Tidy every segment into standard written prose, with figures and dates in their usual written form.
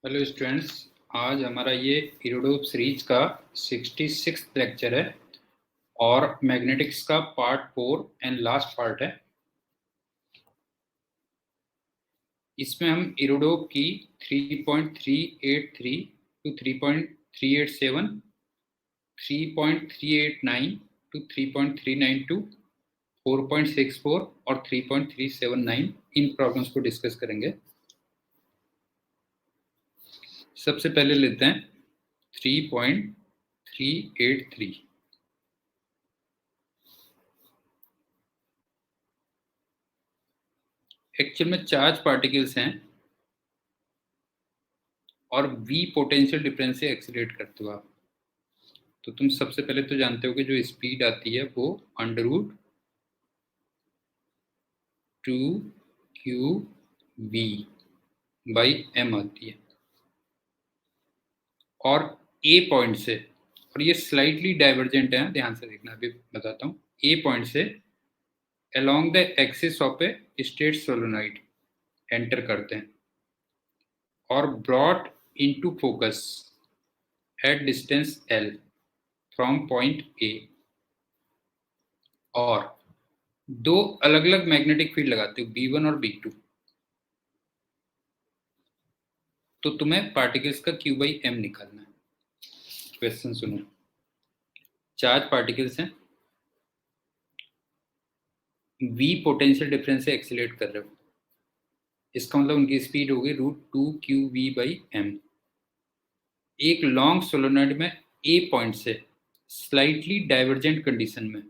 Hello students, आज हमारा ये इरोडोप सीरीज का 66 लेक्चर है और मैग्नेटिक्स का पार्ट 4 एंड लास्ट पार्ट है। इसमें हम इरोडोप की 3.383 टू 3.387, 3.389 टू 3.392, 4.64 और 3.379 इन प्रॉब्लम्स को डिस्कस करेंगे। सबसे पहले लेते हैं 3.383। एक्चुअल में चार्ज पार्टिकल्स हैं और v पोटेंशियल डिफरेंस से एक्सीलरेट करते हो आप। तो तुम सबसे पहले तो जानते हो कि जो स्पीड आती है वो √2qv/m आती है। और ए पॉइंट से, और ये स्लाइटली डाइवर्जेंट है, ध्यान से देखना, अभी बताता हूँ। ए पॉइंट से along the axis of a straight solenoid enter करते हैं और brought into focus at distance l from point A. और दो अलग अलग मैग्नेटिक फील्ड लगाते हो, B1 और B2, तो तुम्हें पार्टिकल्स का Q/m निकालना है। क्वेश्चन सुनो। चार्ज पार्टिकल्स हैं, V पोटेंशियल डिफरेंस से एक्सीलरेट कर रहे हो, इसका मतलब उनकी स्पीड होगी √2qv/m। एक लॉन्ग सोलेनॉइड में ए पॉइंट से स्लाइटली डाइवर्जेंट कंडीशन में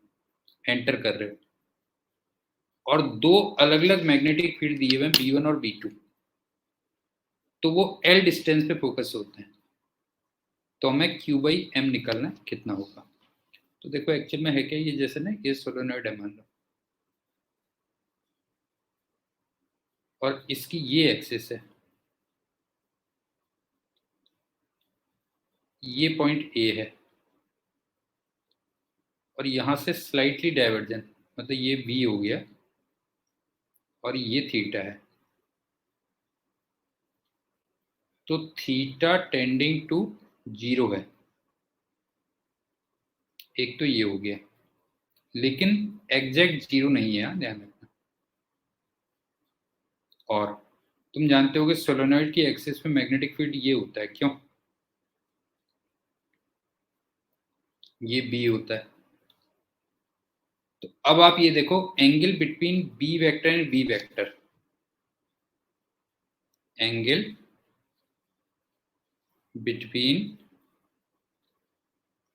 एंटर कर रहे हो और दो अलग अलग मैग्नेटिक फील्ड दिए हुए B1 और B2, तो वो L डिस्टेंस पे फोकस होते हैं। तो हमें Q/m निकालना कितना होगा। तो देखो एक्चुअल में है क्या, ये जैसे ना ये सोलेनॉइड है मान लो, और इसकी ये एक्सिस है, ये पॉइंट ए है, और यहां से स्लाइटली डाइवर्जेंट, मतलब ये बी हो गया और ये थीटा है। तो थीटा टेंडिंग टू 0 है, एक तो ये हो गया, लेकिन एग्जैक्ट 0 नहीं है, ध्यान रखना। और तुम जानते हो कि सोलेनॉइड की एक्सिस में मैग्नेटिक फील्ड ये होता है, क्यों? ये बी होता है। तो अब आप ये देखो, angle between B vector and B vector, angle between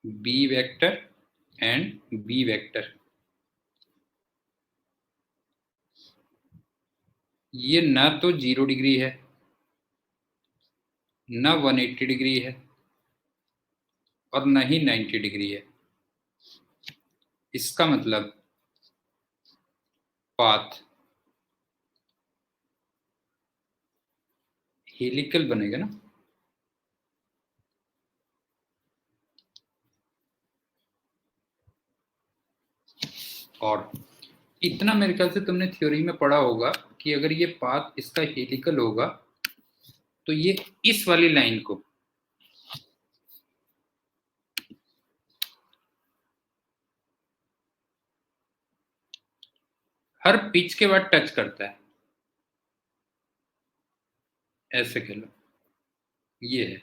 B vector and B vector, ये ना तो 0 डिग्री है, ना 180 डिग्री है, और ना ही 90 डिग्री है। इसका मतलब पाथ हेलिकल बनेगा ना। और इतना मेरे ख्याल से तुमने थ्योरी में पढ़ा होगा कि अगर ये पाथ इसका हेलिकल होगा तो ये इस वाली लाइन को हर पिच के बाद टच करता है, ऐसे कह लो, ये है।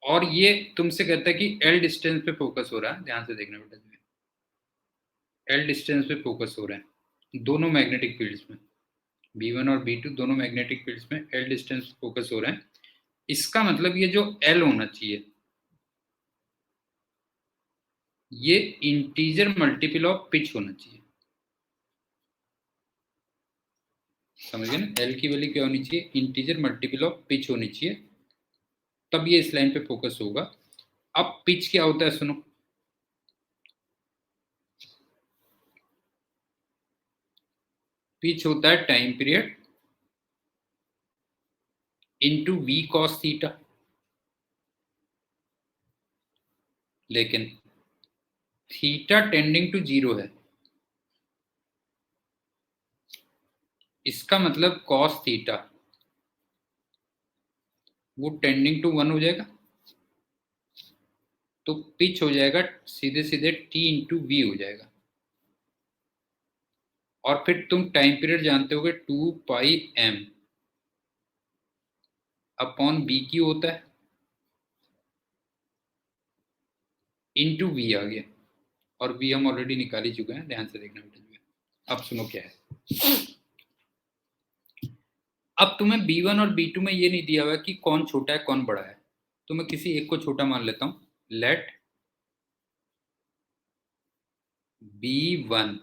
और ये तुमसे कहता है कि एल डिस्टेंस पे फोकस हो रहा है, ध्यान से देखना बेटा, एल डिस्टेंस पे फोकस हो रहा है दोनों मैग्नेटिक फील्ड्स में, B1 और B2 दोनों मैग्नेटिक फील्ड्स में एल डिस्टेंस फोकस हो रहे हैं। इसका मतलब ये जो एल होना चाहिए, ये इंटीजर मल्टीपल ऑफ पिच होना चाहिए। समझ गए ना, एल की वैल्यू क्या होनी चाहिए? इंटीजर मल्टीपल ऑफ पिच होनी चाहिए, तब ये इस लाइन पे फोकस होगा। अब पिच क्या होता है सुनो, पिच होता है time period into V cos theta. लेकिन थीटा टेंडिंग टू 0 है, इसका मतलब कॉस थीटा वो टेंडिंग टू 1 हो जाएगा, तो पिच हो जाएगा सीधे सीधे T इंटू वी हो जाएगा। और फिर तुम टाइम पीरियड जानते होगे 2πm अपॉन बी क्यू होता है, इंटू वी आ गया, और वी हम ऑलरेडी निकाल ही चुके हैं, ध्यान से देखना बेटा। अब सुनो क्या है। अब तुम्हें B1 और B2 में ये नहीं दिया हुआ कि कौन छोटा है कौन बड़ा है, तो मैं किसी एक को छोटा मान लेता हूं। Let B1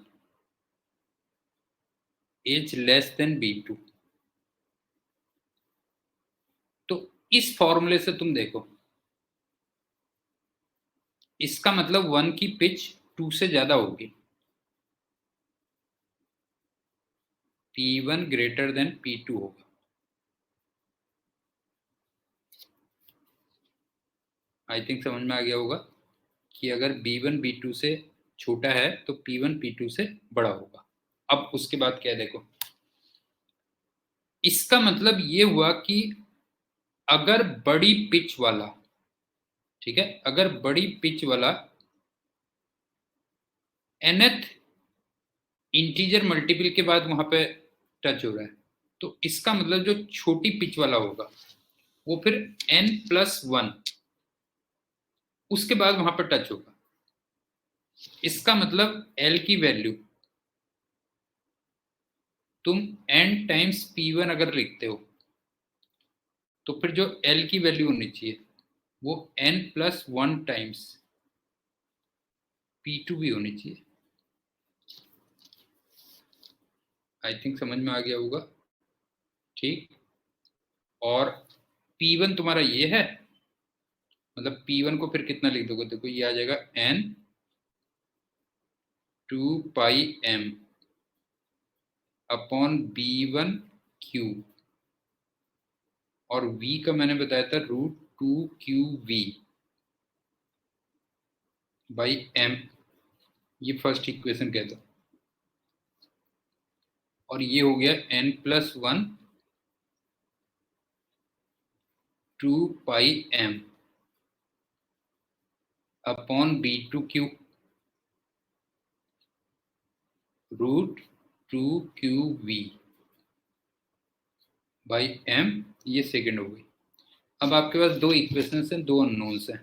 is less than B2। तो इस फॉर्मूले से तुम देखो, इसका मतलब 1 की पिच 2 से ज्यादा होगी, P1 ग्रेटर देन P2 होगा। आई थिंक समझ में आ गया होगा कि अगर B1 B2 से छोटा है तो P1 P2 से बड़ा होगा। अब उसके बाद क्या है देखो, इसका मतलब ये हुआ कि अगर बड़ी पिच वाला, ठीक है, अगर बड़ी पिच वाला nth इंटीजर मल्टीपल के बाद वहां पे टच हो रहा है, तो इसका मतलब जो छोटी पिच वाला होगा वो फिर n+1 उसके बाद वहां पर टच होगा। इसका मतलब L की वैल्यू तुम n टाइम्स P1 अगर लिखते हो तो फिर जो L की वैल्यू होनी चाहिए वो n+1 टाइम्स P2 भी होनी चाहिए। आई थिंक समझ में आ गया होगा, ठीक। और P1 तुम्हारा ये है, मतलब P1 को फिर कितना लिख दोगे, देखो ये आ जाएगा n/2πm अपॉन B1Q, और V का मैंने बताया था √2QV बाई m, ये फर्स्ट इक्वेशन कह दो। और ये हो गया n+1 2πm upon B2Q √2QV by m, ये सेकेंड हो गई। अब आपके पास दो इक्वेशंस हैं, दो अननोन्स हैं।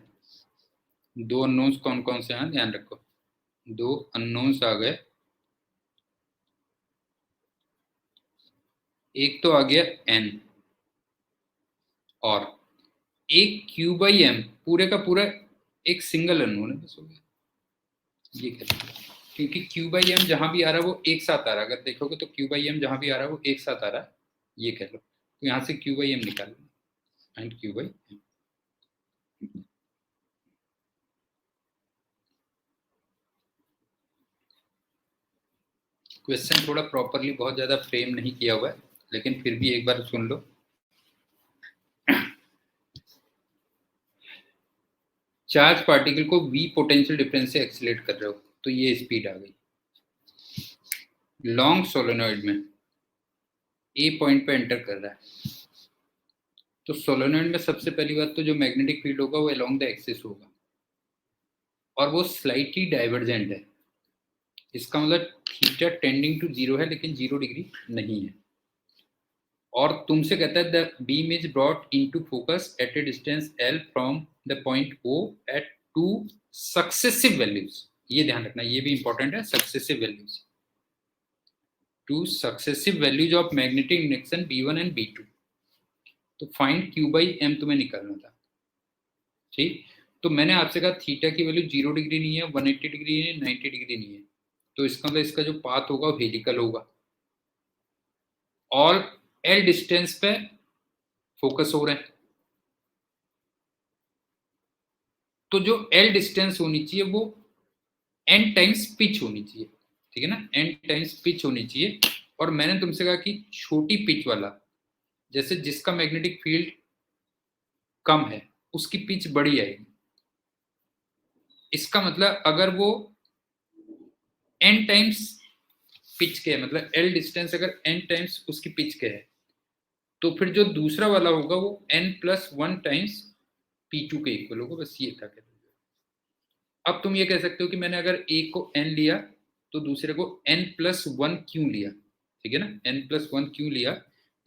दो अननोन्स कौन कौन से हैं ध्यान रखो, दो अननोन्स आ गए। एक तो आ गया n, और एक Q/m पूरे का पूरा एक सिंगल अननोन है, बस हो गया। ये कहते हैं क्योंकि Q/m जहां भी आ रहा है वो एक साथ आ रहा है, अगर देखोगे तो Q/m जहां भी आ रहा है वो एक साथ आ रहा है, ये कह लो। तो यहां से Q/m निकाल लो, एंड Q/m। क्वेश्चन थोड़ा प्रॉपरली बहुत ज्यादा फ्रेम नहीं किया हुआ है, लेकिन फिर भी एक बार सुन लो। चार्ज पार्टिकल को V पोटेंशियल डिफरेंस से एक्सीलरेट कर रहे हो, तो ये स्पीड आ गई। लॉन्ग सोलेनॉइड में A पॉइंट पे एंटर कर रहा है, तो सोलेनॉइड में सबसे पहली बात तो जो मैग्नेटिक फील्ड होगा वो अलोंग द एक्सिस होगा, और वो स्लाइटली डाइवर्जेंट है। इसका मतलब थीटा टेंडिंग टू 0 है, लेकिन 0 डिग्री नहीं है। और तुमसे कहता है the beam is brought into focus at a distance L from the point O at 2 successive values. ये ध्यान रखना, ये भी इंपॉर्टेंट है, successive values, 2 successive values of magnetic induction B1 and B2। तो फाइंड Q/m तुम्हें निकालना था, ठीक। तो मैंने आपसे कहा थीटा की वैल्यू 0 डिग्री नहीं है, 180 डिग्री नहीं है, 90 डिग्री नहीं है, तो इसका मतलब इसका जो पाथ होगा वो हेलिकल होगा, और L डिस्टेंस पे फोकस हो रहे हैं। तो जो L डिस्टेंस होनी चाहिए वो n टाइम्स पिच होनी चाहिए, ठीक है ना, n टाइम्स पिच होनी चाहिए। और मैंने तुमसे कहा कि छोटी पिच वाला, जैसे जिसका मैग्नेटिक फील्ड कम है उसकी पिच बड़ी आएगी। इसका मतलब अगर वो n टाइम्स पिच के है, मतलब L डिस्टेंस अगर n टाइम्स उसकी पिच के है, तो फिर जो दूसरा वाला होगा वो n+1 टाइम्स P2 के इक्वल होगा, बस ये था। अब तुम ये कह सकते हो कि मैंने अगर एक को n लिया तो दूसरे को n+1 क्यों लिया, ठीक है ना, n+1 क्यों लिया?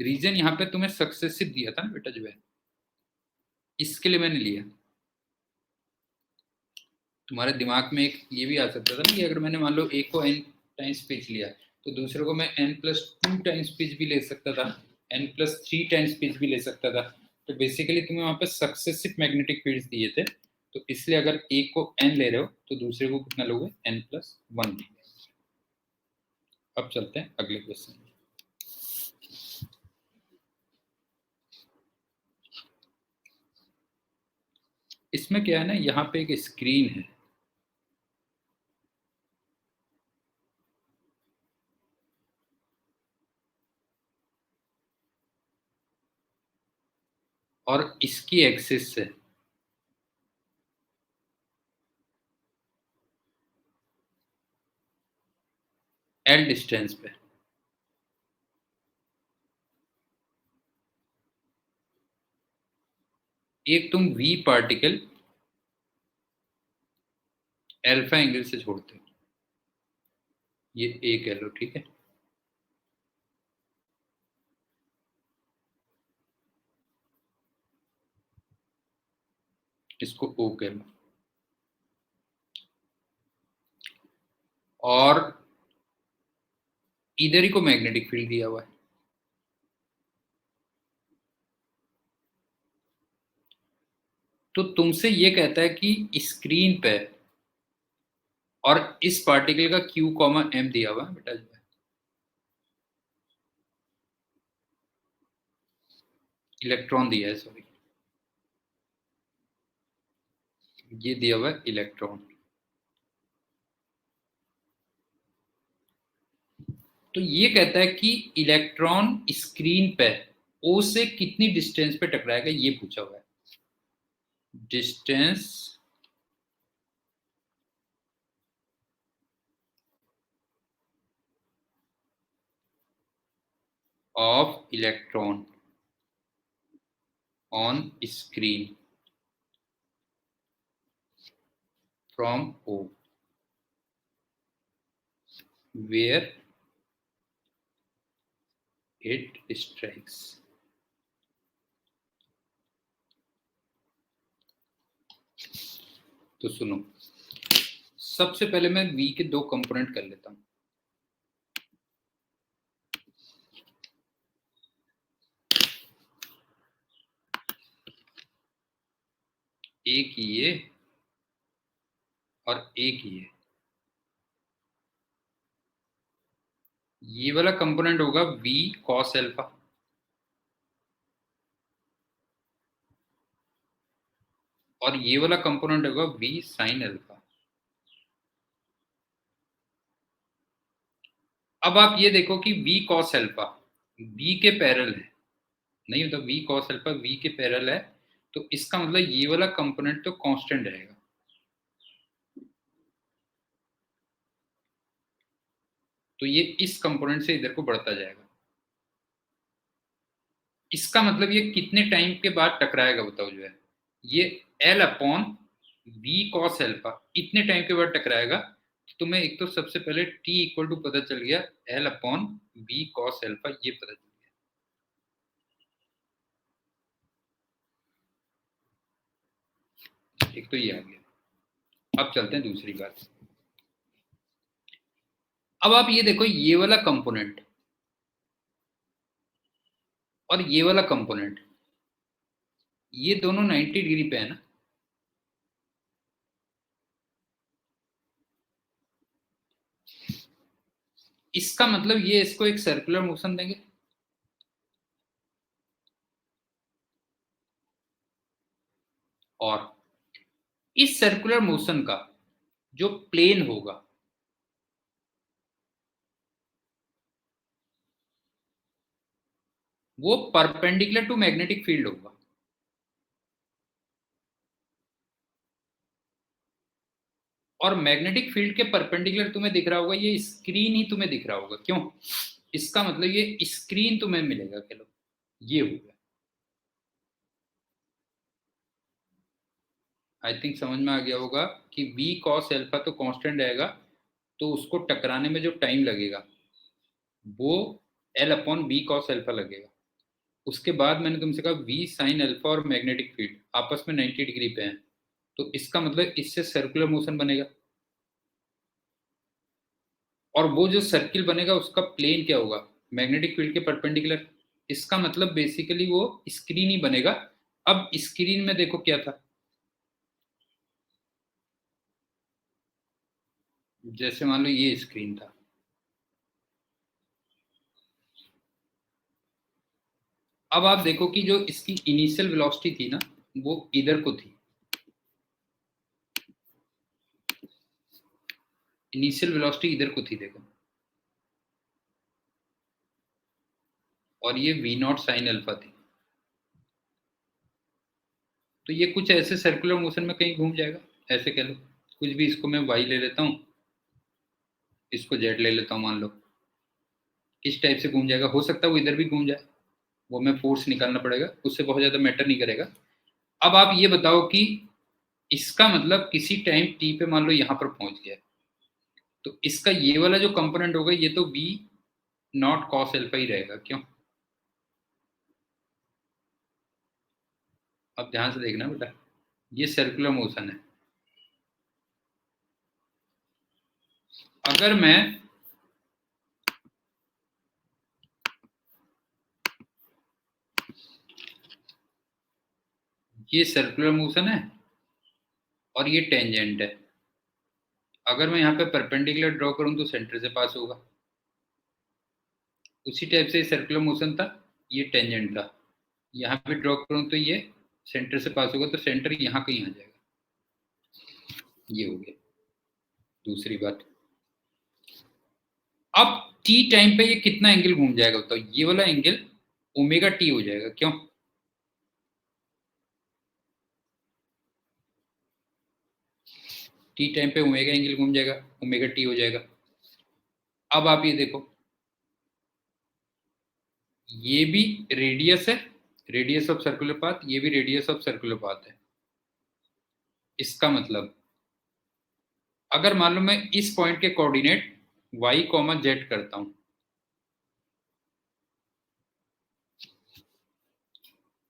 रीजन यहाँ पे तुम्हें सक्सेसिव दिया था ना बेटा, जो है इसके लिए मैंने लिया। तुम्हारे दिमाग में एक ये भी आ सकता था ना कि अगर मैंने मान लो एक को n टाइम्स पिच लिया तो दूसरे को मैं n+2 टाइम्स पिच भी ले सकता था, n+3 टाइम्स पिच भी ले सकता था। तो बेसिकली तुम्हें वहां पे सक्सेसिव मैग्नेटिक फील्ड्स दिए थे, तो इसलिए अगर एक को n ले रहे हो तो दूसरे को कितना लोगे, n+1। अब चलते हैं अगले क्वेश्चन। इसमें क्या है ना, यहाँ पे एक स्क्रीन है और इसकी एक्सिस है L डिस्टेंस पे। एक तुम V पार्टिकल अल्फा एंगल से छोड़ते हो, ये A कह लो, ठीक है। इसको O कह लो, और इधर ही को मैग्नेटिक फील्ड दिया हुआ है। तो तुमसे ये कहता है कि स्क्रीन पे और इस पार्टिकल का Q, M दिया हुआ है बेटा, इलेक्ट्रॉन दिया है, सॉरी, ये दिया हुआ है इलेक्ट्रॉन। तो ये कहता है कि इलेक्ट्रॉन स्क्रीन पे O से कितनी डिस्टेंस पे टकराएगा, ये पूछा हुआ है। Distance of electron on screen from O where it strikes। तो सुनो, सबसे पहले मैं V के दो कंपोनेंट कर लेता हूं। एक ये और एक ये वाला कंपोनेंट होगा V cos अल्फा, और ये वाला कंपोनेंट होगा V sin अल्फा। अब आप ये देखो कि V cos अल्फा V के पैरेलल है, नहीं मतलब V cos अल्फा V के पैरेलल है, तो इसका मतलब ये वाला कंपोनेंट तो कांस्टेंट रहेगा। तो ये इस कंपोनेंट से इधर को बढ़ता जाएगा। इसका मतलब ये कितने टाइम के बाद टकराएगा बताओ, जो है ये L/V cos अल्फा इतने टाइम के बाद टकराएगा। तो तुम्हें एक तो सबसे पहले T इक्वल टू पता चल गया, L/V cos अल्फा ये पता चल गया। एक तो ये आ गया। अब चलते हैं दूसरी बात। अब आप ये देखो, ये वाला कंपोनेंट और ये वाला कंपोनेंट, ये दोनों 90 डिग्री पे है ना। इसका मतलब ये इसको एक सर्कुलर मोशन देंगे, और इस सर्कुलर मोशन का जो प्लेन होगा वो परपेंडिकुलर टू मैग्नेटिक फील्ड होगा। और मैग्नेटिक फील्ड के परपेंडिकुलर तुम्हें दिख रहा होगा, ये स्क्रीन ही तुम्हें दिख रहा होगा, क्यों? इसका मतलब ये स्क्रीन तुम्हें मिलेगा। चलो, ये हो गया। आई थिंक समझ में आ गया होगा कि v cos अल्फा तो कांस्टेंट रहेगा, तो उसको टकराने में जो टाइम लगेगा वो L upon v cos alpha लगेगा। उसके बाद मैंने तुमसे कहा v sin अल्फा और मैग्नेटिक फील्ड आपस में 90 डिग्री पे हैं, तो इसका मतलब इससे सर्कुलर मोशन बनेगा, और वो जो सर्किल बनेगा उसका प्लेन क्या होगा, मैग्नेटिक फील्ड के परपेंडिकुलर। इसका मतलब बेसिकली वो स्क्रीन ही बनेगा। अब स्क्रीन में देखो क्या था, जैसे मान लो ये स्क्रीन था, अब आप देखो कि जो इसकी इनिशियल वेलोसिटी थी ना वो इधर को थी, इनिशियल वेलोसिटी इधर को थी देखो, और ये v नॉट साइन अल्फा थी। तो ये कुछ ऐसे सर्कुलर मोशन में कहीं घूम जाएगा, ऐसे कह लो। कुछ भी, इसको मैं y ले लेता हूँ, इसको z ले लेता हूँ, मान लो किस टाइप से घूम जाएगा, हो सकता है वो इधर भी घूम जाए, वो मैं फोर्स निकालना पड़ेगा, उससे बहुत ज्यादा मैटर नहीं करेगा। अब आप ये बताओ कि इसका मतलब किसी टाइम t पे मान लो यहां पर पहुंच गया, तो इसका ये वाला जो कंपोनेंट होगा ये तो v नॉट कॉस अल्फा ही रहेगा, क्यों? अब ध्यान से देखना बेटा, ये सर्कुलर मोशन है। अगर मैं ये सर्कुलर मोशन है और ये टेंजेंट है, अगर मैं यहाँ पे परपेंडिकुलर ड्रॉ करूँ तो सेंटर से पास होगा, उसी टाइप से सर्कुलर मोशन था, ये टेंजेंट था, यहाँ पे ड्रॉ करूँ तो ये सेंटर से पास होगा, तो सेंटर यहाँ कहीं आ जाएगा। ये हो गया दूसरी बात। अब टी टाइम पे ये कितना एंगल घूम जाएगा बताओ, ये वाला एंगल ओमेगा टी हो जाएगा, क्यों? टी टाइम पे ओमेगा एंगल घूम जाएगा, ओमेगा टी हो जाएगा। अब आप ये देखो, ये भी रेडियस है, रेडियस ऑफ सर्कुलर पाथ, ये भी रेडियस ऑफ सर्कुलर पाथ है। इसका मतलब अगर मान लो मैं इस पॉइंट के कोऑर्डिनेट y कॉमा जेड करता हूं,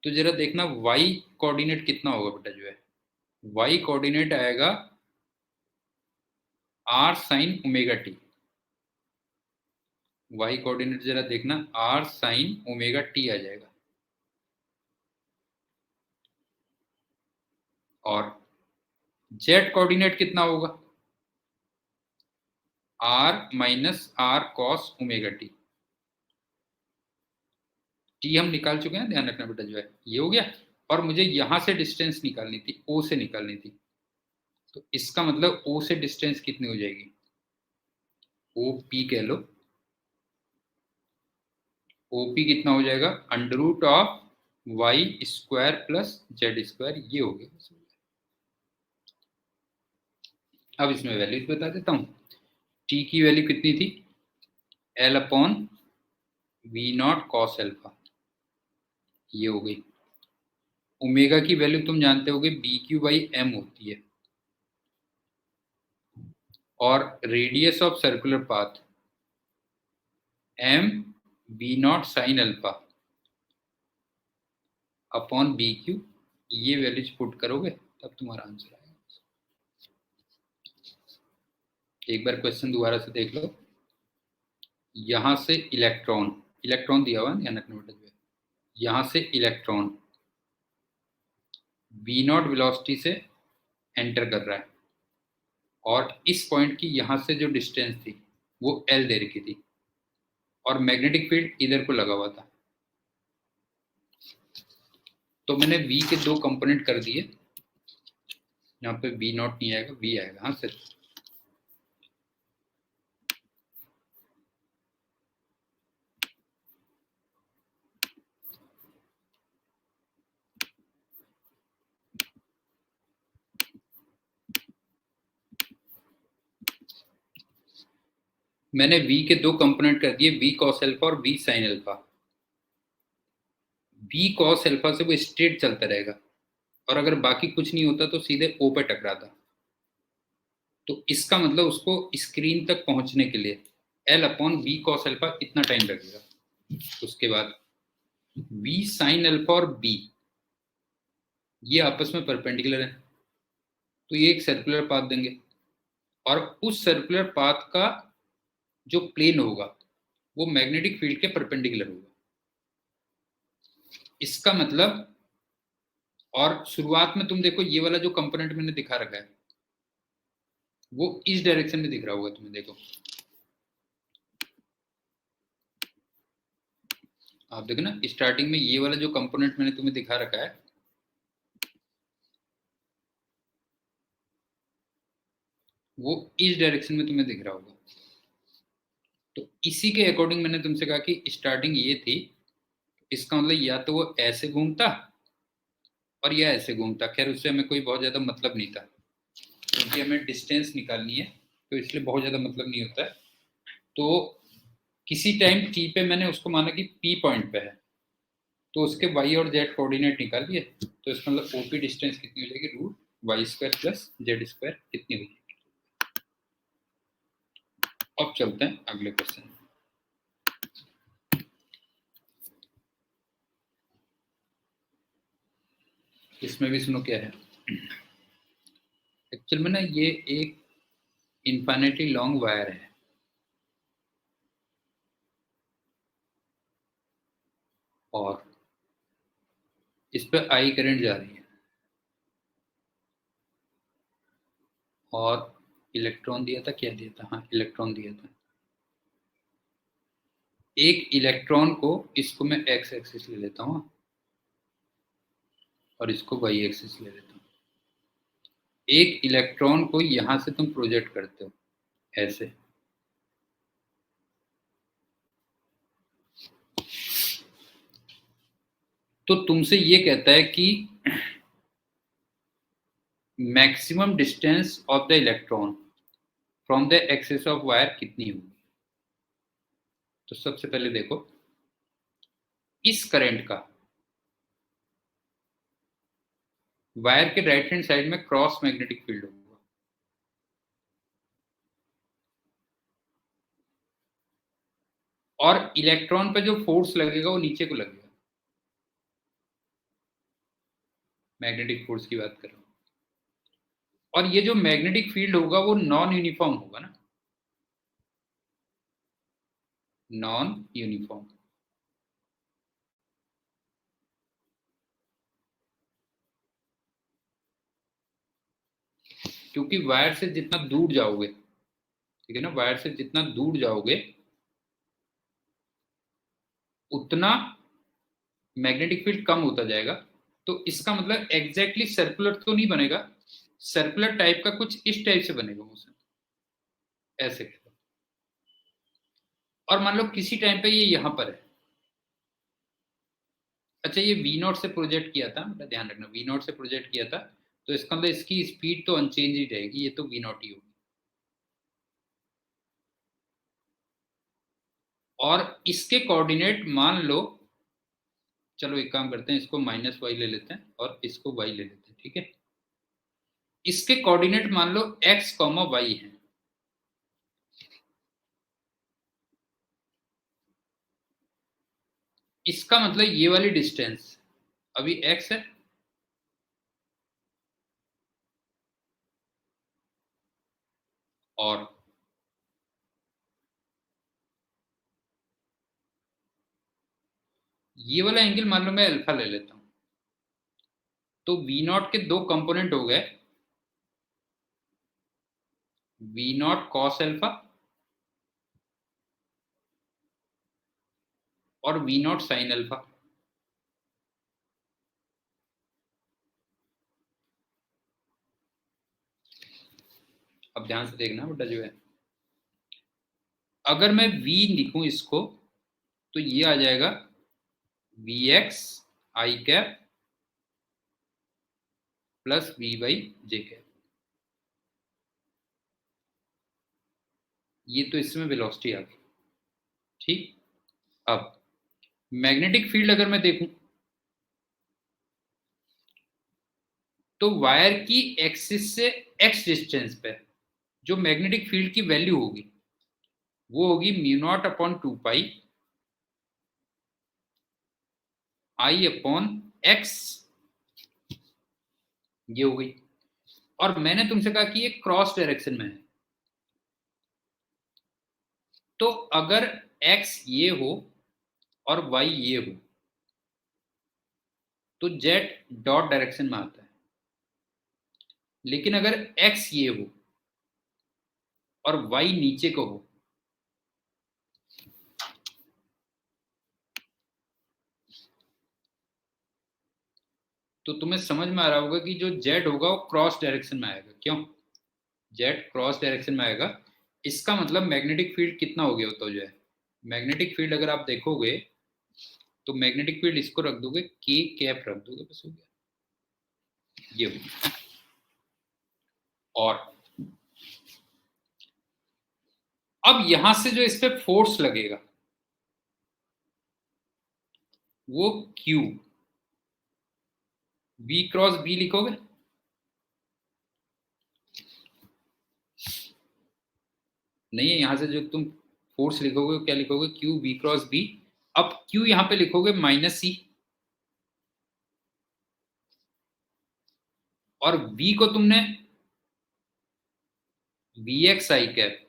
तो जरा देखना y कोऑर्डिनेट कितना होगा बेटा, जो है y कोऑर्डिनेट आएगा r sine omega T. y coordinate जरा देखना r साइन ओमेगा टी आ जाएगा, और z कोऑर्डिनेट कितना होगा, r minus R cos omega T. T हम निकाल चुके हैं, ध्यान रखना बेटा, जो है ये हो गया। और मुझे यहां से डिस्टेंस निकालनी थी, ओ से निकालनी थी, तो इसका मतलब ओ से डिस्टेंस कितनी हो जाएगी, ओ पी कह लो। ओपी कितना हो जाएगा, under root of Y square plus Z square, ये हो गया। अब इसमें वैल्यूज बता देता हूं, टी की वैल्यू कितनी थी, L upon V not cos alpha, ये हो गई। ओमेगा की वैल्यू तुम जानते होगे बी क्यू बाई एम होती है, और radius of circular path M B not sine alpha upon B Q, ये वैल्यूज पुट करोगे तब तुम्हारा आंसर आएगा। एक बार क्वेश्चन दोबारा से देख लो, यहां से इलेक्ट्रॉन, इलेक्ट्रॉन दिया हुआ ध्यान रखना बेटा, जो है यहां से इलेक्ट्रॉन वी नॉट वेलोसिटी से एंटर कर रहा है, और इस पॉइंट की यहां से जो डिस्टेंस थी वो एल दे रखी थी, और मैग्नेटिक फील्ड इधर को लगा हुआ था। तो मैंने v के दो कंपोनेंट कर दिए, यहाँ पे v नॉट नहीं आएगा, v आएगा, हाँ सर। मैंने v के दो कंपोनेंट कर दिए, v cos अल्फा और v sin alpha. v cos alpha से वो स्ट्रेट चलता रहेगा, और अगर बाकी कुछ नहीं होता तो सीधे O पे टकराता। तो इसका मतलब उसको स्क्रीन तक पहुंचने के लिए L upon v cos alpha इतना टाइम लगेगा। उसके बाद v sin अल्फा और b ये आपस में परपेंडिकुलर है, तो ये एक सर्कुलर पाथ देंगे, और उस सर्कुलर पाथ का जो प्लेन होगा वो मैग्नेटिक फील्ड के परपेंडिकुलर होगा। इसका मतलब, और शुरुआत में तुम देखो ये वाला जो कंपोनेंट मैंने दिखा रखा है वो इस डायरेक्शन में दिख रहा होगा तुम्हें, देखो आप देखो ना, स्टार्टिंग में ये वाला जो कंपोनेंट मैंने तुम्हें दिखा रखा है वो इस डायरेक्शन में तुम्हें दिख रहा होगा। तो इसी के अकॉर्डिंग मैंने तुमसे कहा कि स्टार्टिंग ये थी, इसका मतलब या तो वो ऐसे घूमता और या ऐसे घूमता। खैर उससे हमें कोई बहुत ज्यादा मतलब नहीं था, क्योंकि हमें डिस्टेंस निकालनी है, तो इसलिए बहुत ज्यादा मतलब नहीं होता है। तो किसी टाइम टी पे मैंने उसको माना कि पी पॉइंट पे है, तो उसके वाई और जेड कोऑर्डिनेट निकाल लिए। तो इसका मतलब ओपी डिस्टेंस कितनी हो जाएगी, root Y square plus Z square कितनी हो जाएगी। अब चलते हैं अगले क्वेश्चन। इसमें भी सुनो क्या है। एक्चुअल में ना ये एक इन्फिनिटली लॉन्ग वायर है, और इस पर आई करंट जा रही है, और इलेक्ट्रॉन दिया था, क्या दिया था, हाँ इलेक्ट्रॉन दिया था। एक इलेक्ट्रॉन को, इसको मैं एक्स एक्सिस ले लेता हूँ और इसको वाई एक्सिस ले लेता हूँ। एक इलेक्ट्रॉन को यहां से तुम प्रोजेक्ट करते हो ऐसे, तो तुमसे ये कहता है कि maximum distance of the electron from the axis of wire कितनी होगी। तो सबसे पहले देखो, इस करंट का वायर के राइट हैंड साइड में क्रॉस मैग्नेटिक फील्ड होगा, और इलेक्ट्रॉन पे जो फोर्स लगेगा वो नीचे को लगेगा। मैग्नेटिक फोर्स की बात कर रहा हूं, और ये जो मैग्नेटिक फील्ड होगा वो नॉन यूनिफॉर्म होगा ना, नॉन यूनिफॉर्म। क्योंकि वायर से जितना दूर जाओगे, ठीक है ना, वायर से जितना दूर जाओगे उतना मैग्नेटिक फील्ड कम होता जाएगा। तो इसका मतलब एग्जैक्टली सर्कुलर तो नहीं बनेगा, सर्कुलर टाइप का कुछ इस टाइप से बनेगा मोशन, ऐसे। और मान लो किसी टाइम पे ये यहां पर है, अच्छा ये वी नॉट से प्रोजेक्ट किया था, मतलब ध्यान रखना वी नॉट से प्रोजेक्ट किया था, तो इसका मतलब इसकी स्पीड तो अनचेंज ही रहेगी, ये तो वी नॉट ही होगी। और इसके कोऑर्डिनेट मान लो, चलो एक काम करते हैं, इसको माइनस वाई ले लेते हैं और इसको वाई ले लेते हैं, ठीक है। इसके कोऑर्डिनेट मान लो एक्स कॉमा वाई है, इसका मतलब ये वाली डिस्टेंस अभी एक्स है, और ये वाला एंगल मान लो मैं अल्फा ले लेता हूं। तो वी नॉट के दो कंपोनेंट हो गए, वी नॉट कॉस अल्फा और वी नॉट साइन अल्फा। अब ध्यान से देखना बेटा, जो है अगर मैं v लिखूं इसको, तो ये आ जाएगा V X I cap plus V Y J cap. ये तो इसमें वेलोसिटी आ गई, ठीक। अब मैग्नेटिक फील्ड अगर मैं देखूं, तो वायर की एक्सिस से एक्स डिस्टेंस पे जो मैग्नेटिक फील्ड की वैल्यू होगी वो होगी म्यू नॉट अपॉन 2 पाई आई अपॉन एक्स, ये हो गई। और मैंने तुमसे कहा कि ये क्रॉस डायरेक्शन में है, तो अगर x ये हो और y ये हो तो z डॉट डायरेक्शन में आता है। लेकिन अगर x ये हो और y नीचे को हो तो तुम्हें समझ में आ रहा होगा कि जो z होगा वो क्रॉस डायरेक्शन में आएगा। क्यों? z क्रॉस डायरेक्शन में आएगा, इसका मतलब मैग्नेटिक फील्ड कितना हो गया होता जो है, मैग्नेटिक फील्ड अगर आप देखोगे तो मैग्नेटिक फील्ड इसको रख दोगे k कैप रख दोगे, बस हो गया, ये हो गया। और अब यहां से जो इस पे फोर्स लगेगा वो Q, V क्रॉस B लिखोगे? नहीं है, यहां से जो तुम फोर्स लिखोगे क्या लिखोगे? Q V cross B। अब Q यहां पे लिखोगे -C और V को तुमने VXI cap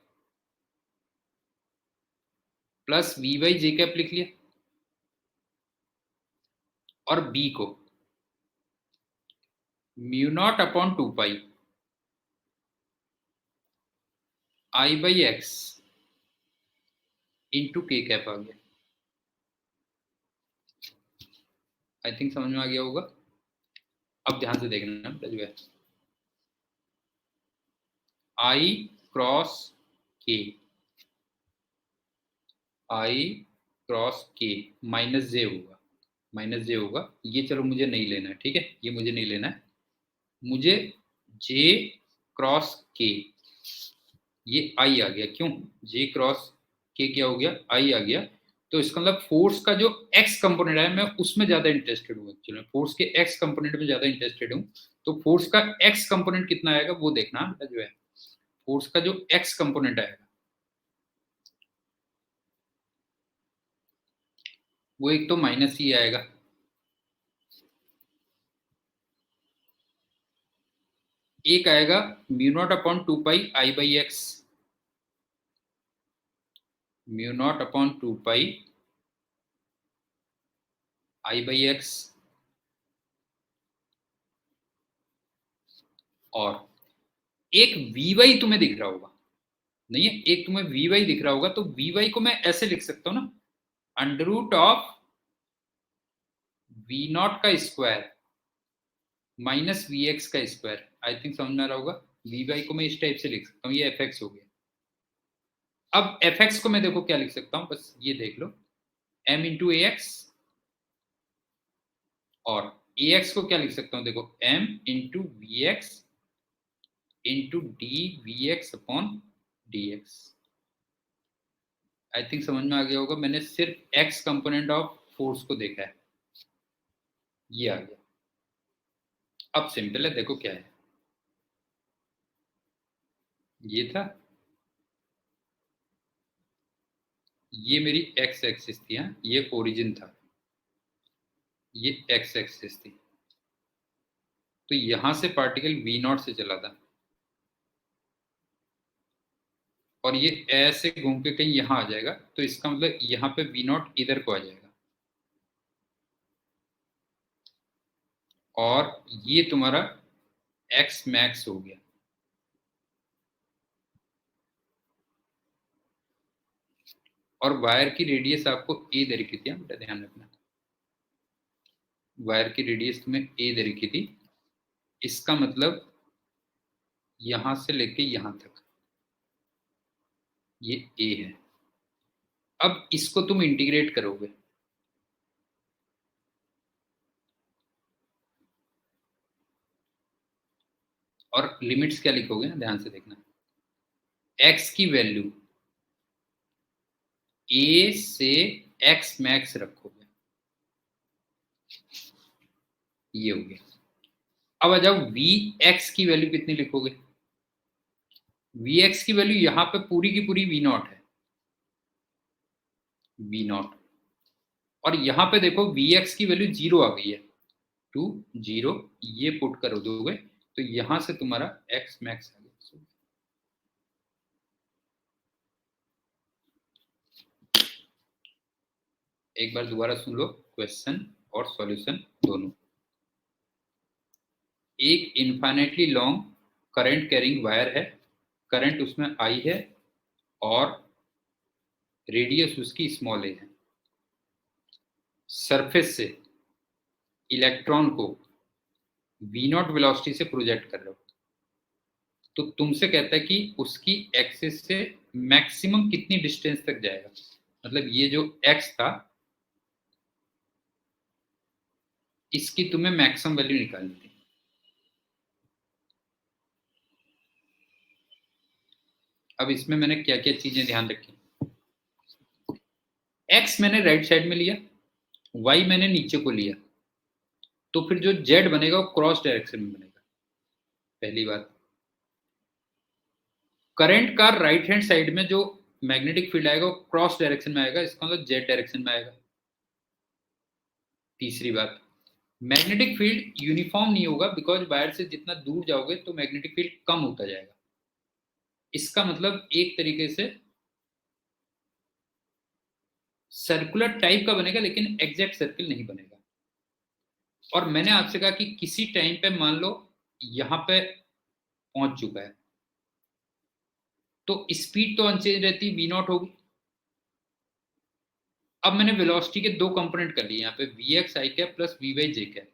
plus VY cap लिख लिया, और B को म्यू नॉट अपॉन 2 पाई I/X इंटू K कैप आ गया। आई थिंक समझ में आ गया होगा। अब ध्यान से देखना जो है, I cross K, I cross K -J होगा, -J होगा। ये चलो मुझे नहीं लेना है, ठीक है, ये मुझे नहीं लेना है। मुझे J क्रॉस K, ये I आ गया। क्यों? J क्रॉस K क्या हो गया? I आ गया। तो इसका मतलब फोर्स का जो x कंपोनेंट है मैं उसमें ज्यादा इंटरेस्टेड हूँ, एक्चुअली फोर्स के x कंपोनेंट में ज्यादा इंटरेस्टेड हूँ। तो फोर्स का x कंपोनेंट कितना आएगा वो देखना जो है, फोर्स का जो x कंपोनेंट आएगा वो एक तो -C आएगा, एक आएगा म्यू नॉट अपॉन 2 पाई I/X, म्यू नॉट अपॉन 2 पाई I/X, और एक Vy तुम्हें दिख रहा होगा, नहीं है, एक तुम्हें Vy दिख रहा होगा, तो Vy को मैं ऐसे लिख सकता हूं ना, under root of V not का स्क्वायर माइनस Vx का स्क्वायर। आई थिंक समझ में आ रहा होगा। Vy को मैं इस टाइप से लिख सकता हूँ, ये Fx हो गया। अब Fx को मैं देखो क्या लिख सकता हूँ, बस ये देख लो, m इंटू AX, और AX को क्या लिख सकता हूँ देखो, m into VX into dVx upon dx। आई थिंक समझ में आ गया होगा, मैंने सिर्फ x कंपोनेंट ऑफ फोर्स को देखा है, ये आ गया। अब सिंपल है, देखो क्या है, ये था, ये मेरी x एक्सिस थी, ये ओरिजिन था, ये x एक्सिस थी। तो यहां से पार्टिकल V नॉट से चला था और ये ऐसे घूम के कहीं यहां आ जाएगा, तो इसका मतलब यहाँ पे V नॉट इधर को आ जाएगा, और ये तुम्हारा x मैक्स हो गया। और वायर की रेडियस आपको a दे रखी थी, बेटा ध्यान रखना, वायर की रेडियस तुम्हें a दे रखी थी, इसका मतलब यहां से लेके यहां तक ये a है। अब इसको तुम इंटीग्रेट करोगे, और लिमिट्स क्या लिखोगे ना, ध्यान से देखना, x की वैल्यू a से x मैक्स रखोगे, ये हो गया। अब आ जाओ वी एक्स की वैल्यू कितनी लिखोगे? वी एक्स की वैल्यू यहां पे पूरी की पूरी वी नॉट है, वी नॉट। और यहां पे देखो वी एक्स की वैल्यू 0 आ गई है, 2 0, ये पुट कर दोगे तो यहां से तुम्हारा एक्स मैक्स आ गया। एक बार दोबारा सुन लो क्वेश्चन और सॉल्यूशन दोनों। एक infinitely long current carrying wire है, करंट उसमें आई है और रेडियस उसकी स्मॉल ए है। सरफेस से इलेक्ट्रॉन को वी नॉट वेलोसिटी से प्रोजेक्ट कर रहे हो, तो तुमसे कहता है कि उसकी एक्सिस से मैक्सिमम कितनी डिस्टेंस तक जाएगा। मतलब ये जो एक्स था इसकी तुम्हें मैक्सिमम वैल्यू निकालनी थी। अब इसमें मैंने क्या क्या चीजें ध्यान रखी, एक्स मैंने राइट साइड में लिया, वाई मैंने नीचे को लिया, तो फिर जो जेड बनेगा वो क्रॉस डायरेक्शन में बनेगा, पहली बात। करंट का राइट हैंड साइड में जो मैग्नेटिक फील्ड आएगा वो क्रॉस डायरेक्शन में आएगा, इसका मतलब जेड डायरेक्शन में आएगा। तीसरी बात, मैग्नेटिक फील्ड यूनिफॉर्म नहीं होगा, बिकॉज वायर से जितना दूर जाओगे तो मैग्नेटिक फील्ड कम होता जाएगा। इसका मतलब एक तरीके से सर्कुलर टाइप का बनेगा, लेकिन एग्जैक्ट सर्किल नहीं बनेगा। और मैंने आपसे कहा कि किसी टाइम पे मान लो यहां पे पहुंच चुका है तो स्पीड तो अनचेंज रहती, वी नॉट होगी। अब मैंने वेलोसिटी के दो कंपोनेंट कर लिए यहाँ पे, V X I cap plus V Y J cap.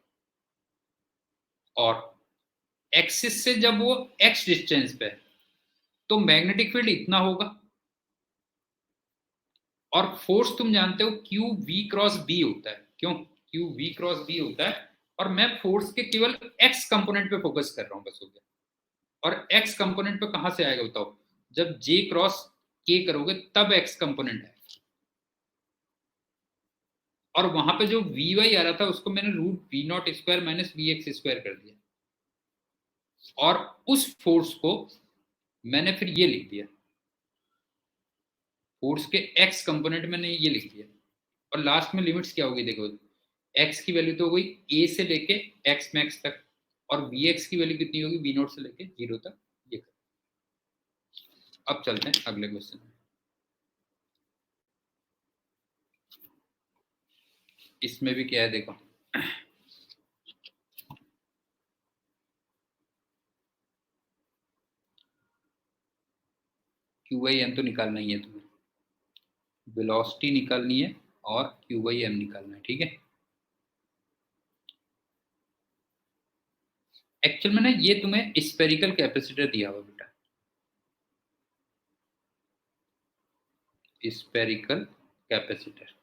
और एक्सिस से जब वो एक्स डिस्टेंस पे है तो मैग्नेटिक फील्ड इतना होगा, और फोर्स तुम जानते हो क्यू वी क्रॉस बी होता है। क्यों क्यू वी क्रॉस बी होता है? और मैं फोर्स के केवल एक्स कंपोनेंट पे फोकस कर रहा हूं, बस हो गया। और एक्स कंपोनेंट पे कहां से आएगा बताओ? जब जे क्रॉस के करोगे तब एक्स कंपोनेंट है। और वहां पे जो वी वाई आ रहा था उसको मैंने root V not square minus V X square कर दिया, और उस फोर्स को मैंने फिर ये लिख दिया, फोर्स के एक्स कंपोनेंट मैंने ये लिख दिया। और लास्ट में लिमिट्स क्या होगी देखो, एक्स की वैल्यू तो हो गई ए से लेके एक्स मैक्स तक, और वी एक्स की वैल्यू कितनी होगी, वी नोट से लेके 0 तक। ये अब चलते हैं अगले क्वेश्चन में। इसमें भी क्या है देखो, क्यू वाई एम तो निकालना ही है तुम्हें, वेलोसिटी निकालनी है और क्यू वाई एम निकालना है, ठीक है। एक्चुअल में ना ये तुम्हें स्पेरिकल कैपेसिटर दिया हुआ बेटा, स्पेरिकल कैपेसिटर,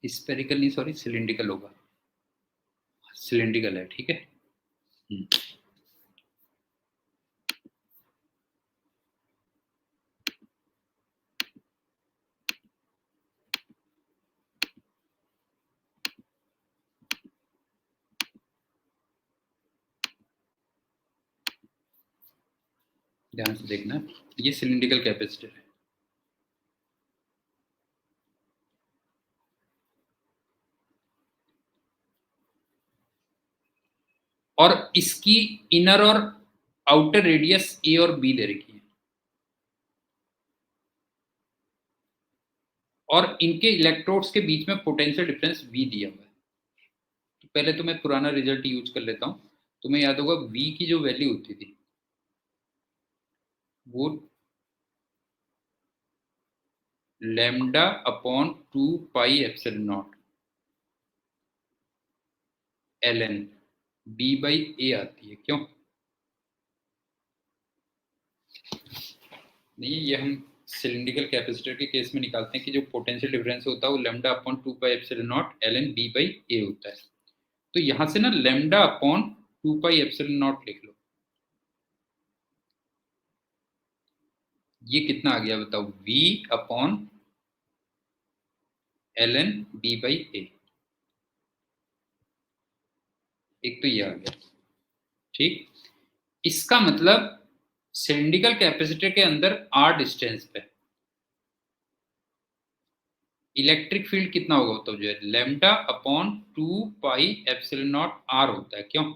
स्पेरिकल नहीं सॉरी सिलिंड्रिकल होगा, सिलिंड्रिकल है, ठीक है। ध्यान से देखना, ये सिलिंड्रिकल कैपेसिटर है। और इसकी इनर और आउटर रेडियस ए और बी ले रखी है, और इनके इलेक्ट्रोड्स के बीच में पोटेंशियल डिफरेंस वी दिया हुआ है। तो पहले तो मैं पुराना रिजल्ट यूज कर लेता हूं। तुम्हें याद होगा वी की जो वैल्यू होती थी वो lambda upon 2 pi epsilon naught l n b by a आती है। क्यों नहीं, ये हम सिलिंड्रिकल कैपेसिटर के केस में निकालते हैं कि जो पोटेंशियल डिफरेंस होता है वो lambda upon 2 pi epsilon naught l n b by a होता है। तो यहां से ना lambda upon 2 pi epsilon naught लिख लो। ये कितना आ गया बताओ, v upon l n b by a. एक तो ये आ गया, ठीक। इसका मतलब सिलिंड्रिकल कैपेसिटर के अंदर r डिस्टेंस पे इलेक्ट्रिक फील्ड कितना होगा, तो जो है lambda upon 2 pi epsilon not r होता है, क्यों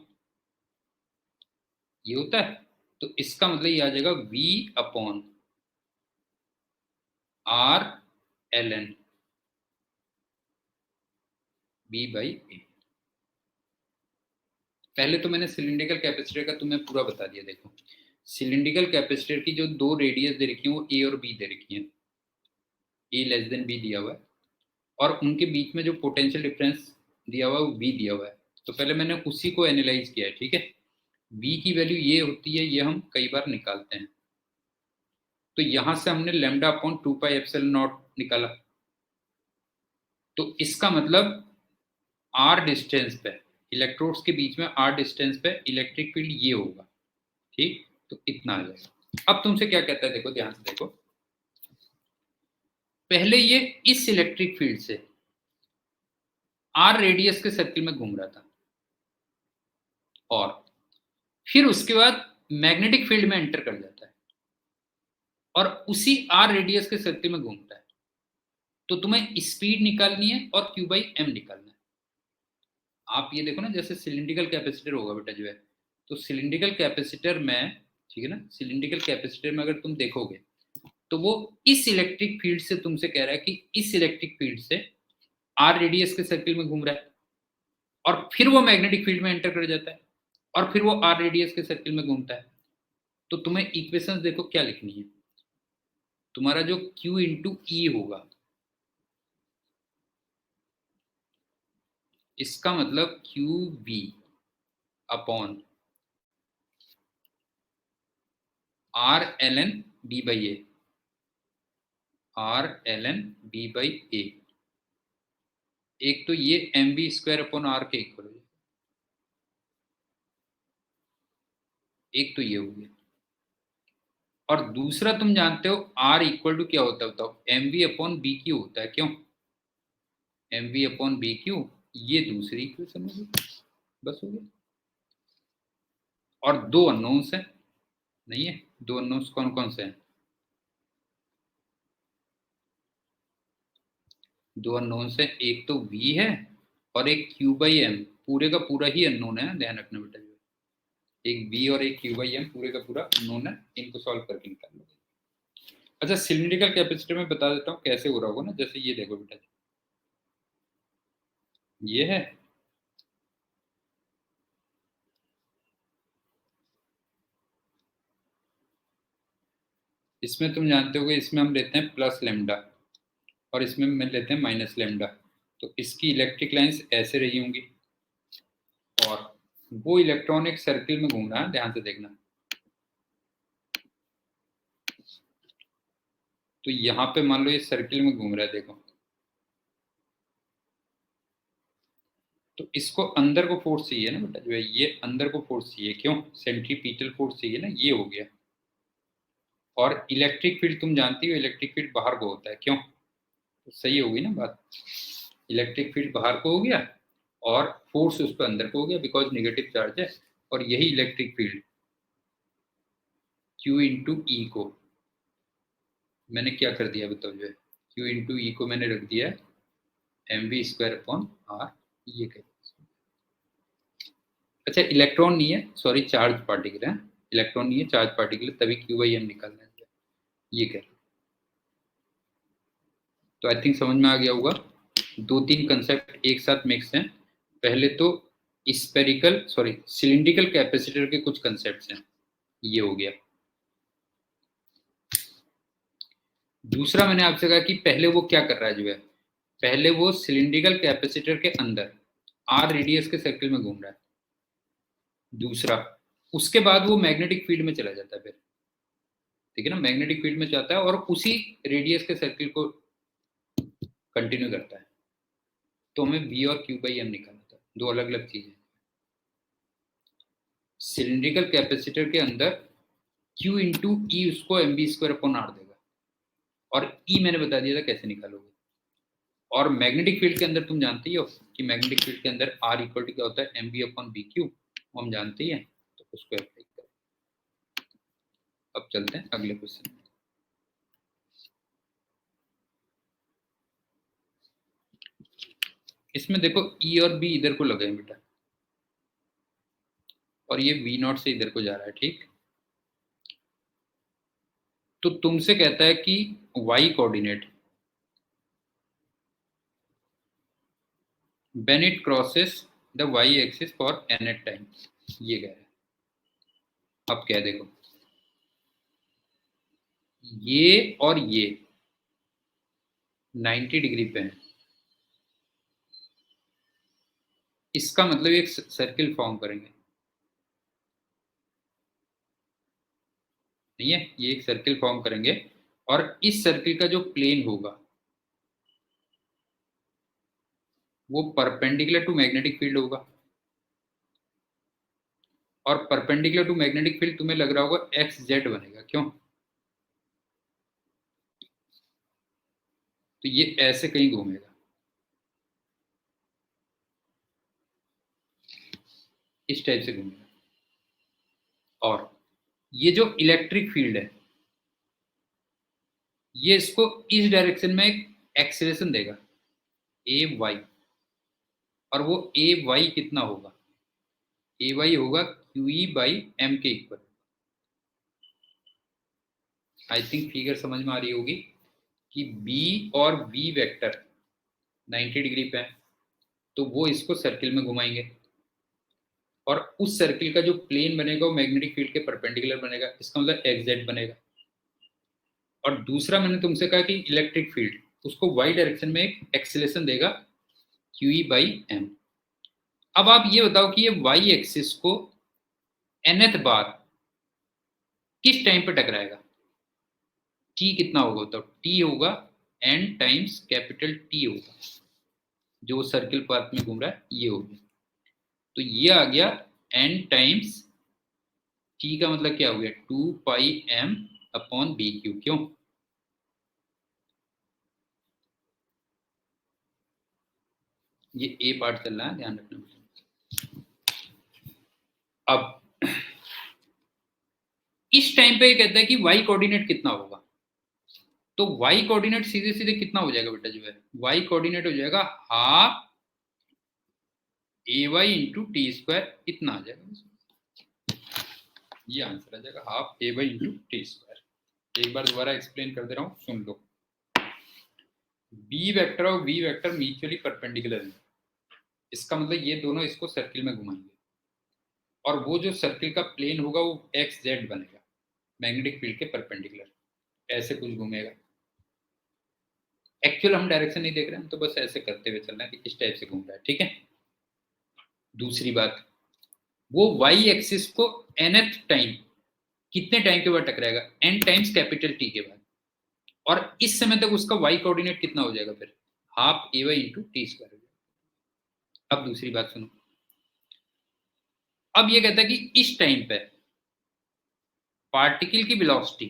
ये होता है। तो इसका मतलब ये आ जाएगा v upon r ln b by a. पहले तो मैंने सिलिंड्रिकल कैपेसिटर का तुम्हें पूरा बता दिया। देखो सिलिंड्रिकल कैपेसिटर की जो दो रेडियस दे रखी है वो ए और बी दे रखी है, ए लेस देन बी दिया हुआ है, और उनके बीच में जो पोटेंशियल डिफरेंस दिया हुआ है वो बी दिया हुआ है। तो पहले मैंने उसी को एनालाइज किया है, ठीक है। v की वैल्यू ये होती है, ये हम कई बार निकालते हैं। तो यहां से हमने lambda upon 2 pi epsilon not निकाला। तो इसका मतलब r डिस्टेंस पे इलेक्ट्रोड्स के बीच में r डिस्टेंस पे इलेक्ट्रिक फील्ड ये होगा, ठीक। तो इतना आ जाएगा। अब तुमसे क्या कहता है, देखो ध्यान से देखो, पहले ये इस इलेक्ट्रिक फील्ड से r रेडियस के सर्किल में घूम रहा था, और फिर उसके बाद मैग्नेटिक फील्ड में एंटर कर जाता है और उसी r रेडियस के सर्किल में घूमता है। तो तुम्हें स्पीड निकालनी है और q बाई एम निकालना है। आप ये देखो ना, जैसे सिलिंड्रिकल कैपेसिटर होगा बेटा जो है, तो सिलिंड्रिकल कैपेसिटर में, ठीक है ना, सिलिंड्रिकल कैपेसिटर में अगर तुम देखोगे तो वो इस इलेक्ट्रिक फील्ड से तुमसे कह रहा है कि इस इलेक्ट्रिक फील्ड से r रेडियस के सर्किल में घूम रहा है, और फिर वो मैग्नेटिक फील्ड में एंटर कर जाता है, और फिर वो r रेडियस के सर्किल में घूमता है। तो तुम्हें इक्वेशंस देखो क्या लिखनी है, तुम्हारा जो q इंटू ई होगा, इसका मतलब q v upon r l n b by a, r l n b by a. एक तो ये m B square upon r के इक्वल हो, एक तो ये हो गया। और दूसरा तुम जानते हो आर इक्वल टू क्या होता है, बताओ, M B upon B Q होता है, क्यों M B upon B Q, ये दूसरी इक्वेशन होगी, बस हो गया। और दो अननोन्स हैं, नहीं है, दो अननोन्स कौन कौन से हैं, दो अननोन्स हैं, एक तो v है और एक q बाई एम, पूरे का पूरा ही अननोन है, ध्यान रखना बेटा। एक v और एक q बाई एम पूरे का पूरा अननोन है, इनको सॉल्व करके निकाल लो। अच्छा सिलिंड्रिकल कैपेसिटर में बता देता हूँ कैसे हो रहा होगा ना, जैसे ये देखो बेटा, ये है, इसमें तुम जानते हो कि इसमें हम लेते हैं प्लस लेमडा और इसमें हम लेते हैं माइनस लेमडा। तो इसकी इलेक्ट्रिक लाइंस ऐसे रही होंगी, और वो इलेक्ट्रॉन एक सर्किल में घूम रहा है, ध्यान से देखना। तो यहाँ पे मान लो ये सर्किल में घूम रहा है, देखो, तो इसको अंदर को फोर्स चाहिए ना बेटा, जो है ये अंदर को फोर्स चाहिए, क्यों सेंट्रीपिटल फोर्स चाहिए ना, ये हो गया। और इलेक्ट्रिक फील्ड तुम जानती हो, इलेक्ट्रिक फील्ड बाहर को होता है, क्यों, तो सही होगी ना बात, इलेक्ट्रिक फील्ड बाहर को हो गया और फोर्स उस पर अंदर को हो गया, बिकॉज नेगेटिव चार्ज है। और यही इलेक्ट्रिक फील्ड Q इंटू ई को मैंने क्या कर दिया बताओ, जो है Q इंटू ई को मैंने रख दिया M V square upon R, ये कह, अच्छा इलेक्ट्रॉन नहीं है, सॉरी चार्ज पार्टिकल है, इलेक्ट्रॉन नहीं है चार्ज पार्टिकल, तभी क्यू बाई एम निकालना है, ये कह। तो आई थिंक समझ में आ गया होगा, दो तीन कंसेप्ट एक साथ मिक्स हैं। पहले तो स्पेरिकल सॉरी सिलिंड्रिकल कैपेसिटर के कुछ कंसेप्ट्स हैं, ये हो गया। दूसरा मैंने आपसे कहा कि पहले वो क्या कर रहा है, जो है पहले वो सिलिंड्रिकल कैपेसिटर के अंदर आर रेडियस के सर्किल में घूम रहा है। दूसरा, उसके बाद वो मैग्नेटिक फील्ड में चला जाता है, फिर ठीक है ना, मैग्नेटिक फील्ड में जाता है और उसी रेडियस के सर्किल को कंटिन्यू करता है। तो हमें v और q बाई एम निकालना था, दो अलग अलग चीजें। सिलिंड्रिकल कैपेसिटर के अंदर q इंटू ई उसको M B square upon R देगा, और e मैंने बता दिया था कैसे निकालोगे। और मैग्नेटिक फील्ड के अंदर तुम जानते ही हो कि मैग्नेटिक फील्ड के अंदर R इक्वल टू क्या होता है, mb/bq, वो हम जानते ही हैं, तो उसको अप्लाई करें। अब चलते हैं अगले क्वेश्चन में। इसमें देखो E और B इधर को लगे हैं बेटा, और ये V0 से इधर को जा रहा है, ठीक। तो तुमसे कहता है कि y coordinate when it crosses the y axis for nth time, ये कह रहा है। अब क्या है देखो, ये और ये 90 डिग्री पे है, इसका मतलब एक सर्किल फॉर्म करेंगे, नहीं है, ये एक सर्किल फॉर्म करेंगे, और इस सर्किल का जो प्लेन होगा वो परपेंडिकुलर टू मैग्नेटिक फील्ड होगा, और परपेंडिकुलर टू मैग्नेटिक फील्ड तुम्हें लग रहा होगा एक्स जेड बनेगा, क्यों? तो ये ऐसे कहीं घूमेगा, इस टाइप से घूमेगा, और ये जो इलेक्ट्रिक फील्ड है ये इसको इस डायरेक्शन में एक एक्सेलरेशन देगा ए वाई, और वो ए वाई कितना होगा, ए वाई होगा क्यू ई बाई एम के इक्वल। आई थिंक फिगर समझ में आ रही होगी कि बी और वी वेक्टर 90 डिग्री पे है, तो वो इसको सर्किल में घुमाएंगे, और उस सर्किल का जो प्लेन बनेगा वो मैग्नेटिक फील्ड के परपेंडिकुलर बनेगा, इसका मतलब एक्स जेड बनेगा। और दूसरा मैंने तुमसे कहा कि इलेक्ट्रिक फील्ड उसको वाई डायरेक्शन में एक एक्सेलरेशन देगा क्यू ई बाई एम। अब आप ये बताओ कि ये वाई एक्सिस को nth बार किस टाइम पे टकराएगा, टी कितना होगा, तो टी होगा n टाइम्स कैपिटल टी होगा, जो सर्किल पाथ में घूम रहा है ये होगा, तो ये आ गया n टाइम्स टी का मतलब क्या हो गया 2πm/bq, क्यों? ये ए पार्ट चल रहा है, ध्यान रखना। अब इस टाइम पे ये कहता है कि वाई कोऑर्डिनेट कितना होगा, तो वाई कोऑर्डिनेट सीधे सीधे कितना हो जाएगा बेटा, जो है वाई कोऑर्डिनेट हो जाएगा half A Y into T square, इतना आ जाएगा, ये आंसर आ जाएगा half A Y into T square. एक बार दोबारा एक्सप्लेन कर दे रहा हूँ, सुन लो। बी वेक्टर और वी वेक्टर म्यूचुअली परपेंडिकुलर है, इसका मतलब ये दोनों इसको सर्किल में घुमाएंगे, और वो जो सर्किल का प्लेन होगा वो एक्स जेड बनेगा मैग्नेटिक फील्ड के परपेंडिकुलर, ऐसे कुछ घूमेगा। एक्चुअल हम डायरेक्शन नहीं देख रहे हैं, तो बस ऐसे करते हुए चलना है कि किस टाइप से घूम रहा है, ठीक है। दूसरी बात, वो वाई एक्सिस को nth टाइम कितने टाइम के बाद टकराएगा, n टाइम्स कैपिटल टी के बाद, और इस समय तक उसका y कोऑर्डिनेट कितना हो जाएगा, फिर half A Y into T square. अब दूसरी बात सुनो, अब ये कहता है कि इस टाइम पे पार्टिकल की वेलोसिटी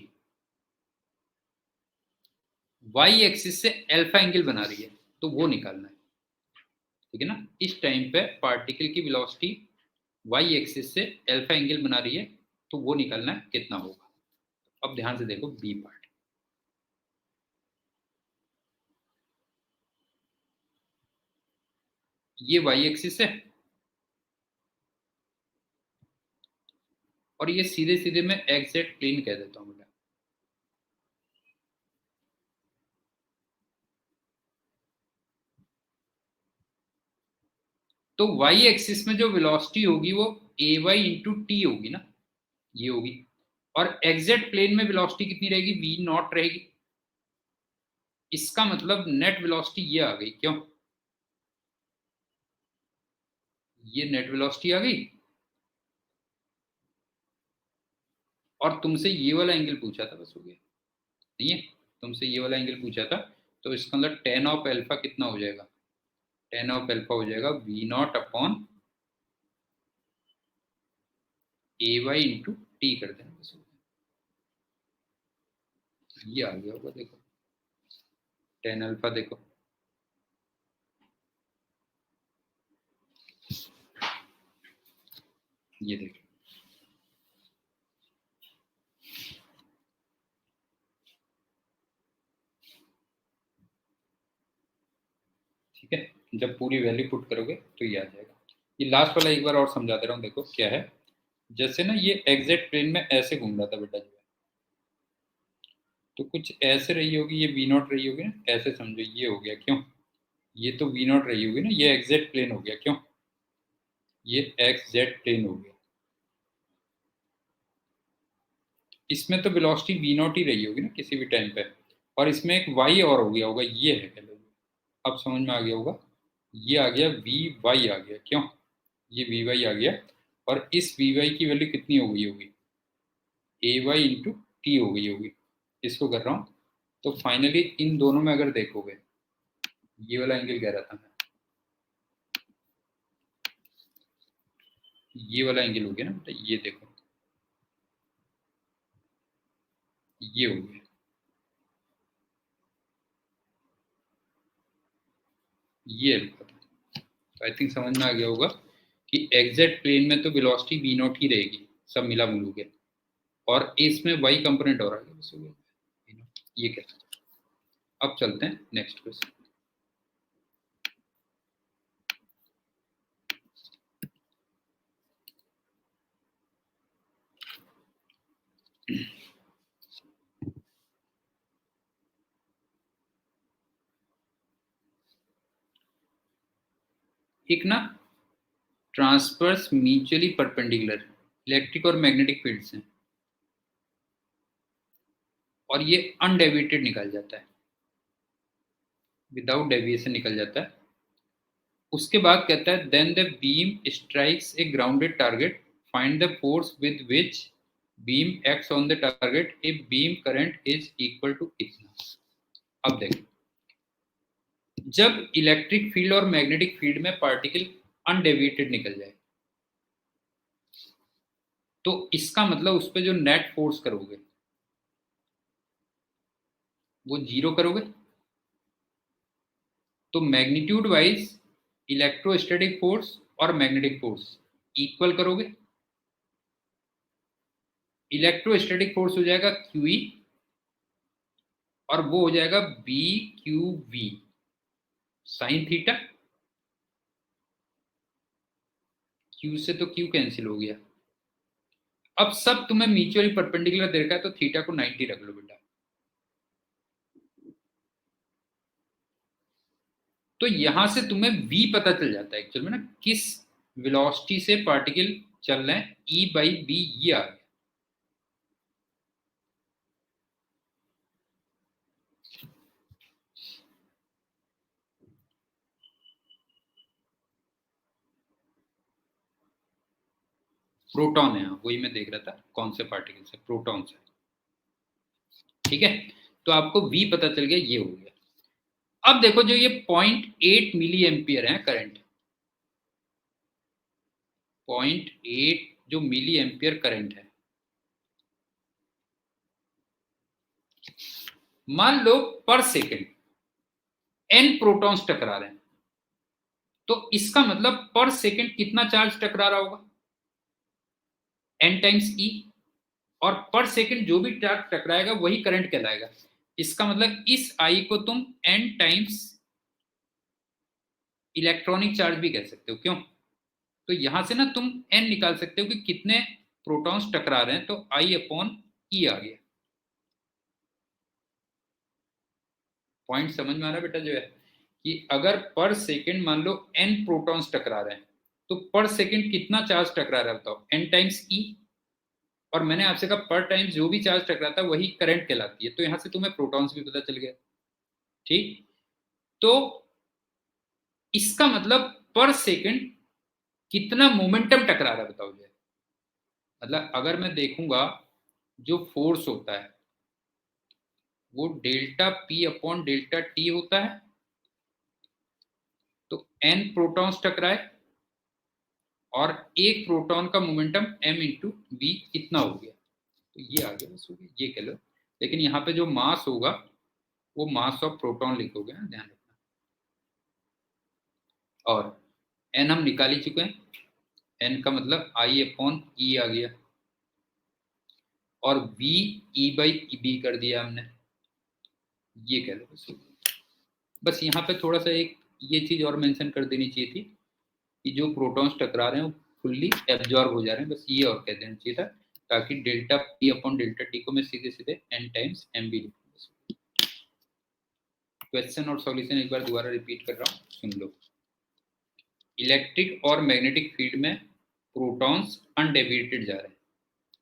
वाई एक्सिस से अल्फा एंगल बना रही है, तो वो निकालना है, ठीक है ना। इस टाइम पे पार्टिकल की वेलोसिटी वाई एक्सिस से अल्फा एंगल बना रही है, तो वो निकालना है कितना होगा। अब ध्यान से देखो बी पार्ट, ये वाई एक्सिस है, और ये सीधे सीधे मैं एग्जैक्ट प्लेन कह देता हूँ बेटा, तो वाई एक्सिस में जो वेलोसिटी होगी वो ए वाई इंटू टी होगी ना, ये होगी, और एग्जैक्ट प्लेन में वेलोसिटी कितनी रहेगी, वी नॉट रहेगी, इसका मतलब नेट वेलोसिटी ये आ गई, क्यों? ये नेट वेलोसिटी आ गई, और तुमसे ये वाला एंगल पूछा था, बस हो गया, नहीं है, तुमसे ये वाला एंगल पूछा था, तो इसका मतलब टेन ऑफ एल्फा कितना हो जाएगा, टेन ऑफ एल्फा हो जाएगा V not upon A Y into T कर देना, बस ये आ गया होगा, देखो टेन अल्फा देखो, ये देखिए, ठीक है, जब पूरी वैल्यू पुट करोगे तो ये आ जाएगा। ये लास्ट वाला एक बार और समझा दे रहा हूँ, देखो क्या है। जैसे ना ये एग्जैक्ट प्लेन में ऐसे घूम रहा था बेटा जो है, तो कुछ ऐसे रही होगी, ये वी नॉट रही होगी ना, ऐसे समझो ये हो गया, क्यों, ये तो वी नॉट रही होगी ना, ये एग्जैक्ट प्लेन हो गया, क्यों, ये एक्स जेड प्लेन हो गया। इसमें तो वेलोसिटी वी नॉट ही रही होगी ना किसी भी टाइम पे, और इसमें एक वाई और हो गया होगा, ये है, चलो अब समझ में आ गया होगा, ये आ गया वी वाई आ गया, क्यों, ये वी वाई आ गया, और इस वी वाई की वैल्यू कितनी हो गई होगी, ए वाई इंटू टी हो गई होगी। इसको कर रहा हूँ, तो फाइनली इन दोनों में अगर देखोगे, ये वाला एंगल कह रहा था मैं, ये वाला एंगल हो गया ना बेटा, ये देखो, ये हो गया, ये तो आई थिंक समझ में आ गया होगा कि एग्जैक्ट प्लेन में तो वेलोसिटी वी नॉट ही रहेगी सब मिला मिलू के, और इसमें वाई कंपोनेंट और आ गया, बस हो गया, ये क्या। अब चलते हैं नेक्स्ट क्वेश्चन। एक ना ट्रांसवर्स म्यूचुअली परपेंडिकुलर इलेक्ट्रिक और मैग्नेटिक फील्ड्स हैं, और ये अनडेविएटेड निकल जाता है, विदाउट डेविएशन निकल जाता है। उसके बाद कहता है then the beam strikes a grounded target, find the force with which beam acts on the target if beam current is equal to इतना। अब देखो, जब इलेक्ट्रिक फील्ड और मैग्नेटिक फील्ड में पार्टिकल अनडेविएटेड निकल जाए, तो इसका मतलब उस पर जो नेट फोर्स करोगे वो जीरो करोगे, तो मैग्नीट्यूड वाइज इलेक्ट्रोस्टैटिक फोर्स और मैग्नेटिक फोर्स इक्वल करोगे, इलेक्ट्रोस्टैटिक फोर्स हो जाएगा क्यूई, और वो हो जाएगा B Q V sine theta, Q से तो क्यू कैंसिल हो गया। अब सब तुम्हें म्यूचुअली परपेंडिकुलर दे रखा है, तो थीटा को 90 रख लो बेटा। तो यहां से तुम्हें v पता चल जाता है एक्चुअल में ना, किस वेलोसिटी से पार्टिकल चल रहे हैं, e बाई बी ये आ गया। प्रोटॉन है, वही मैं देख रहा था कौन से पार्टिकल से, प्रोटॉन से, ठीक है। तो आपको v पता चल गया, ये हो गया। अब देखो जो ये 0.8 मिली एम्पियर है करंट, 0.8 जो मिली एम्पियर करंट है, मान लो पर सेकेंड n प्रोटॉन्स टकरा रहे हैं, तो इसका मतलब पर सेकेंड कितना चार्ज टकरा रहा होगा, n टाइम्स e, और पर सेकेंड जो भी चार्ज टकराएगा वही करंट कहलाएगा। इसका मतलब इस I को तुम n टाइम्स इलेक्ट्रॉनिक चार्ज भी कह सकते हो, क्यों, तो यहां से ना तुम n निकाल सकते हो कि कितने प्रोटॉन्स टकरा रहे हैं, तो I अपॉन E आ गया। पॉइंट समझ में आ रहा है बेटा जो है, कि अगर पर सेकेंड मान लो n प्रोटॉन्स टकरा रहे हैं, तो पर सेकेंड कितना चार्ज टकरा रहा है बताओ, n टाइम्स E, और मैंने आपसे कहा पर टाइम जो भी चार्ज टकराता है वही करंट कहलाती है, तो यहां से तुम्हें प्रोटॉन्स भी पता चल गया, ठीक। तो इसका मतलब पर सेकंड कितना मोमेंटम टकरा रहा है बताओ जी, मतलब अगर मैं देखूंगा जो फोर्स होता है वो delta P upon delta T होता है, तो n प्रोटॉन्स टकराए और एक प्रोटॉन का मोमेंटम m इंटू वी कितना हो गया, तो ये आ गया, बस हो गया, ये कह लो। लेकिन यहाँ पे जो मास होगा वो मास ऑफ प्रोटॉन लिखोगे ना, ध्यान रखना। और n हम निकाल ही चुके हैं, n का मतलब I/E आ गया, और V E/B कर दिया हमने, ये कह दो बस। यहाँ पे थोड़ा सा एक ये चीज और मेंशन कर देनी चाहिए थी कि जो प्रोटॉन्स टकरा रहे हैं वो फुल्ली एब्जॉर्ब हो जा रहे हैं, बस ये और कह देना चाहिए था, ताकि डेल्टा P/Δt को मैं सीधे सीधे n टाइम्स mv लिखूँ। क्वेश्चन और सॉल्यूशन एक बार दोबारा रिपीट कर रहा हूँ, सुन लो। इलेक्ट्रिक और मैग्नेटिक फील्ड में प्रोटॉन्स अनडेविएटेड जा रहे हैं,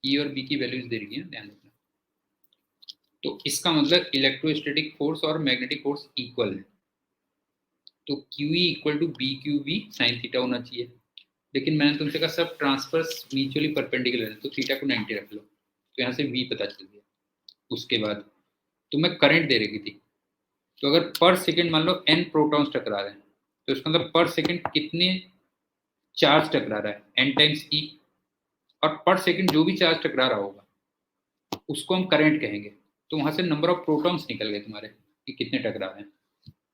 ई और बी की वैल्यूज दे रही है, ध्यान रखना। तो इसका मतलब इलेक्ट्रोस्टैटिक फोर्स और मैग्नेटिक फोर्स इक्वल है, तो QE equal to BQV sine theta होना चाहिए। लेकिन मैंने तुमसे कहा सब ट्रांसफर्स म्यूचुअली परपेंडिकुलर है, तो थीटा को 90 रख लो, तो यहाँ से V पता चल गया। उसके बाद तुम्हें करंट दे रही थी, तो अगर पर सेकंड मान लो n प्रोटॉन्स टकरा रहे हैं, तो इसका मतलब पर सेकंड कितने चार्ज टकरा रहा है, n टाइम्स E, और पर सेकंड जो भी चार्ज टकरा रहा होगा उसको हम करंट कहेंगे। तो वहां से नंबर ऑफ प्रोटॉन्स निकल गए तुम्हारे कि कितने टकरा रहे हैं।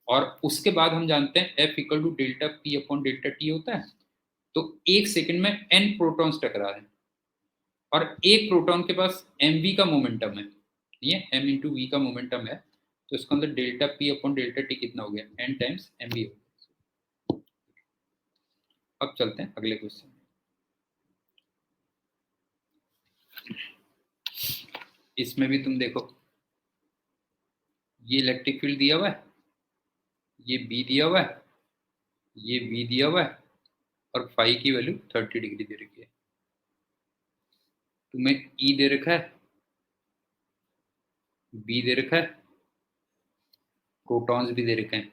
और उसके बाद हम जानते हैं F equal to delta P/Δt होता है, तो एक सेकंड में n प्रोटॉन्स टकरा रहे हैं, और एक प्रोटॉन के पास mv का मोमेंटम है, ये m इंटू वी का मोमेंटम है, तो इसका अंदर डेल्टा P/Δt कितना हो गया, n टाइम्स mv हो गया। अब चलते हैं अगले क्वेश्चन। इसमें भी तुम देखो, ये इलेक्ट्रिक फील्ड दिया हुआ है, ये B दिया हुआ है, ये V दिया हुआ है, और फाई की वैल्यू 30 डिग्री दे रखी है। तुम्हें E दे रखा है, B दे रखा है, प्रोटॉन्स भी दे रखे हैं।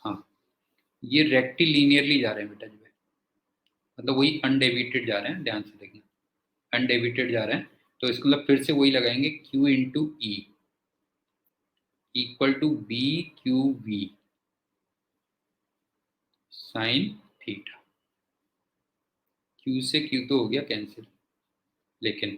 हाँ, ये रेक्टिलिनियरली जा रहे हैं बेटा, जो है मतलब वही अनडेविएटेड जा रहे हैं, ध्यान से देखना, अनडेविएटेड जा रहे हैं, तो इसका मतलब फिर से वही लगाएंगे, Q into E equal to BQV sine theta. Q से Q तो हो गया कैंसिल, लेकिन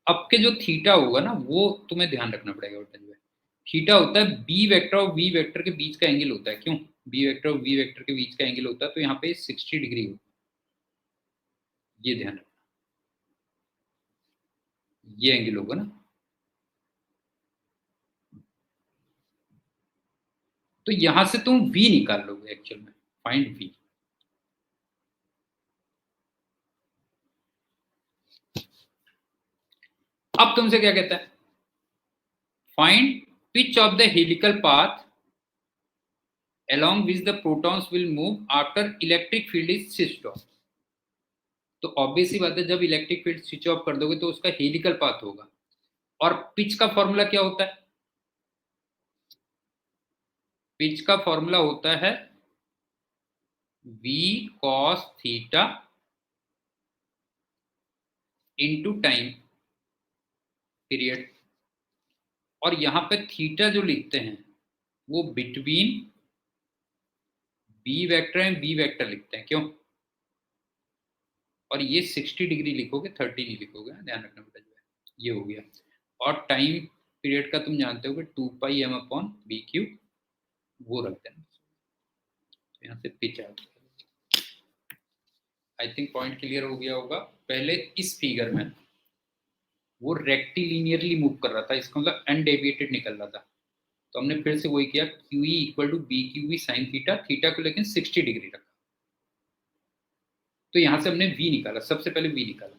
अब के जो थीटा होगा ना वो तुम्हें ध्यान रखना पड़ेगा बेटा। जो है थीटा होता है B वेक्टर और V वेक्टर के बीच का एंगल होता है। क्यों? B वेक्टर और V वेक्टर के बीच का एंगल होता है, तो यहाँ पे 60 डिग्री होगा, ये ध्यान रखना, ये एंगल होगा ना। तो यहां से तुम V निकाल लोगे एक्चुअल में, फाइंड V। अब तुमसे क्या कहता है, find pitch of the helical path along which the protons will move after electric field is switched off। तो ऑब्वियस सी बात है, जब इलेक्ट्रिक फील्ड स्विच ऑफ कर दोगे तो उसका हेलिकल पाथ होगा, और पिच का फॉर्मूला क्या होता है, पिच का फॉर्मूला होता है V cos theta into time period, और यहां पे थीटा जो लिखते हैं वो between B vector and B vector लिखते हैं। क्यों? और ये 60 डिग्री लिखोगे, 30 नहीं लिखोगे, ध्यान रखना बेटा। जो है ये हो गया, और टाइम पीरियड का तुम जानते हो कि 2πm/BQ, वो रख देना। यहाँ से पिच आ गया। आई थिंक पॉइंट क्लियर हो गया होगा। पहले इस फिगर में वो रेक्टिलिनियरली मूव कर रहा था, इसका मतलब अनडेविएटेड निकल रहा था, तो हमने फिर से वही किया, QE equal to BQV sine theta, theta को लेकिन 60 डिग्री रखा, तो यहां से हमने V निकाला, सबसे पहले V निकाला।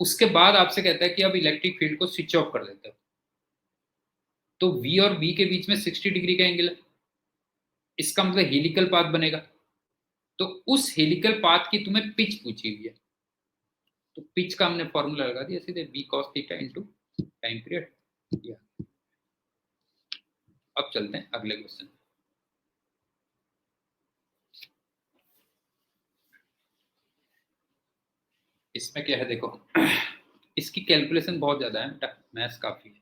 उसके बाद आपसे कहता है कि अब इलेक्ट्रिक फील्ड को स्विच ऑफ कर देते हो, तो V और B के बीच में 60 डिग्री का एंगल है, इसका मतलब हेलिकल पाथ बनेगा, तो उस हेलिकल पाथ की तुम्हें पिच पूछी हुई है, तो पिच का हमने फॉर्मूला लगा दिया सीधे, V cos theta into time period. अब चलते हैं अगले क्वेश्चन। इसमें क्या है देखो, इसकी कैलकुलेशन बहुत ज्यादा है बेटा, मैथ्स काफी है,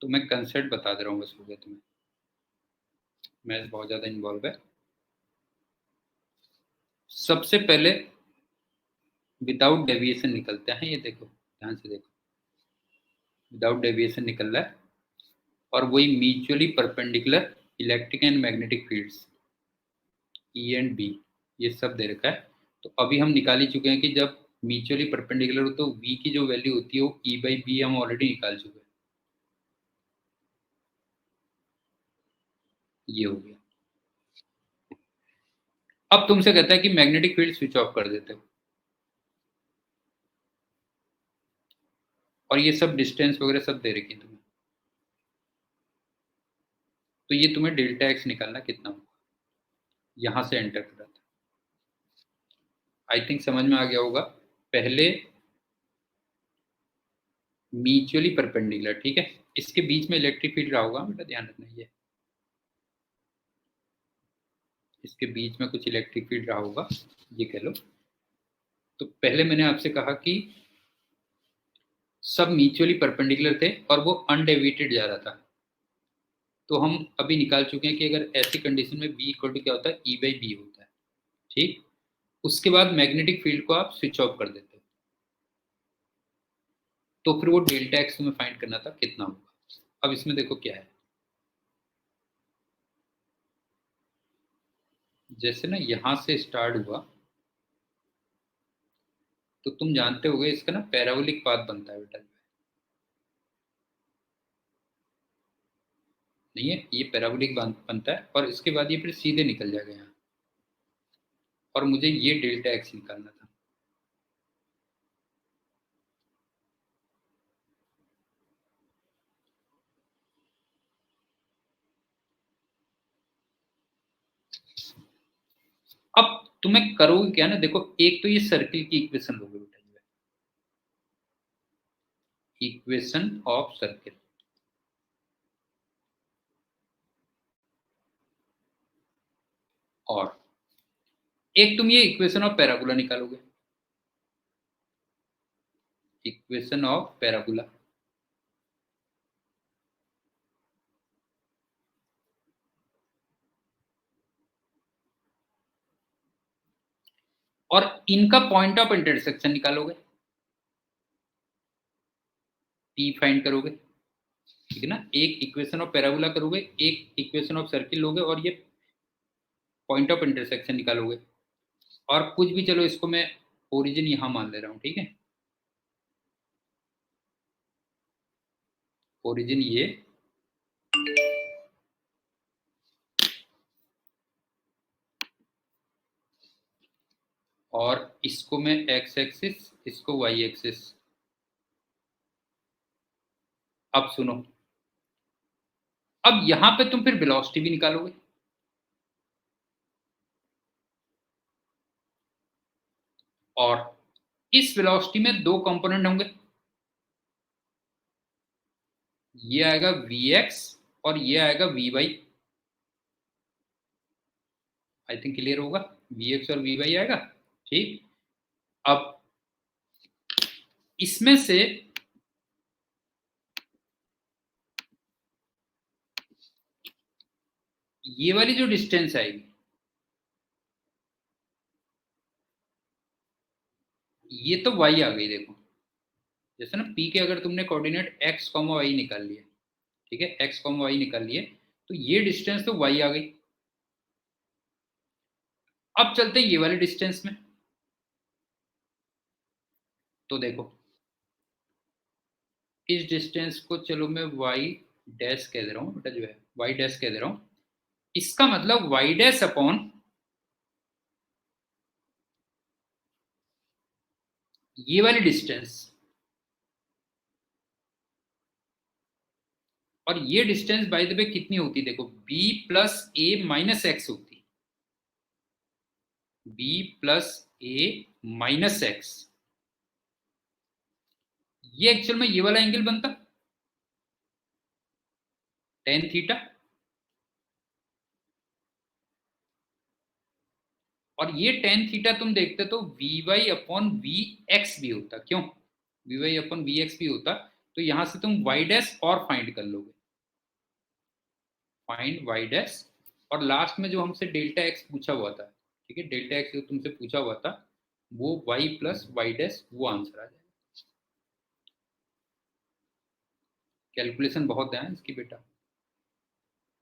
तो मैं कंसेप्ट बता दे रहा हूँ बस, हो गया तुम्हें, मैथ्स बहुत ज्यादा इन्वॉल्व है। सबसे पहले विदाउट डेविएशन निकलते हैं, ये देखो ध्यान से देखो, विदाउट डेविएशन निकल रहा है, और वही mutually perpendicular electric and magnetic fields E and B, ये सब दे रखा है। तो अभी हम निकाल ही चुके हैं कि जब म्यूचुअली परपेंडिकुलर हो तो v की जो वैल्यू होती है वो e बाई बी हम ऑलरेडी निकाल चुके हैं। ये हो गया। अब तुमसे कहता है कि मैग्नेटिक फील्ड स्विच ऑफ कर देते हो, और ये सब डिस्टेंस वगैरह सब दे रखी है तुम्हें, तो ये तुम्हें डेल्टा एक्स निकालना कितना होगा, यहां से एंटर करा था। आई थिंक समझ में आ गया होगा। पहले म्यूचुअली परपेंडिकुलर, ठीक है, इसके बीच में इलेक्ट्रिक फील्ड रहा होगा बेटा, ध्यान रखना, ये इसके बीच में कुछ इलेक्ट्रिक फील्ड रहा होगा, ये कह लो। तो पहले मैंने आपसे कहा कि सब म्यूचुअली परपेंडिकुलर थे और वो अनडेविएटेड जा रहा था, तो हम अभी निकाल चुके हैं कि अगर ऐसी कंडीशन में v इक्वल टू क्या होता है, e बाई बी होता है, ठीक। उसके बाद मैग्नेटिक फील्ड को आप स्विच ऑफ कर देते हो, तो फिर वो डेल्टा एक्स में फाइंड करना था कितना होगा। अब इसमें देखो क्या है, जैसे ना यहां से स्टार्ट हुआ, तो तुम जानते होगे इसका ना पैराबोलिक पाथ बनता है बेटा, नहीं है, ये पैराबोलिक बनता है, और इसके बाद ये फिर सीधे निकल जाएगा यहाँ, और मुझे ये डेल्टा एक्स निकालना था। अब तुम्हें करोगे क्या ना, देखो एक तो ये सर्किल की इक्वेशन लोगे बेटा, इक्वेशन ऑफ सर्किल, और एक तुम ये इक्वेशन ऑफ पैराबोला निकालोगे, इक्वेशन ऑफ पैराबोला, और इनका पॉइंट ऑफ इंटरसेक्शन निकालोगे, पी फाइंड करोगे, ठीक है ना। एक इक्वेशन ऑफ पैराबोला करोगे, एक इक्वेशन ऑफ सर्किल लोगे, और ये पॉइंट ऑफ इंटरसेक्शन निकालोगे। और कुछ भी, चलो इसको मैं ओरिजिन यहां मान ले रहा हूं, ठीक है, ओरिजिन ये, और इसको मैं एक्स एक्सिस, इसको वाई एक्सिस। अब सुनो, अब यहां पे तुम फिर वेलोसिटी भी निकालोगे, और इस वेलोसिटी में दो कंपोनेंट होंगे, ये आएगा वी एक्स और ये आएगा V Y. I think clear होगा, वी एक्स और वी वाई आएगा, ठीक। अब इसमें से ये वाली जो डिस्टेंस आएगी, ये तो y आ गई, देखो जैसे ना p के अगर तुमने कोऑर्डिनेट x कॉमा वाई निकाल लिए, ठीक है, x कॉमा वाई निकाल लिए, तो ये डिस्टेंस तो y आ गई। अब चलते हैं ये वाले डिस्टेंस में, तो देखो इस डिस्टेंस को चलो मैं y डैश कह दे रहा हूं बेटा, जो है y डैश कह दे रहा हूं, इसका मतलब y डैश अपॉन ये वाली डिस्टेंस, और ये डिस्टेंस बाय द वे कितनी होती है, देखो b प्लस ए माइनस एक्स होती है, b प्लस ए माइनस एक्स, ये एक्चुअल में ये वाला एंगल बनता टेन थीटा, और ये टेन थीटा तुम देखते तो V Y upon V X भी होता, क्यों V Y upon V X भी होता, तो यहां से तुम वाई डैश और फाइंड कर लोगे, फाइंड वाई डैश, और लास्ट में जो हमसे डेल्टा एक्स पूछा हुआ था, ठीक है, डेल्टा एक्स जो तुमसे पूछा हुआ था, वो y प्लस वाई डैश वो आंसर आ जाएगा। कैलकुलेशन बहुत ध्यान इसकी बेटा,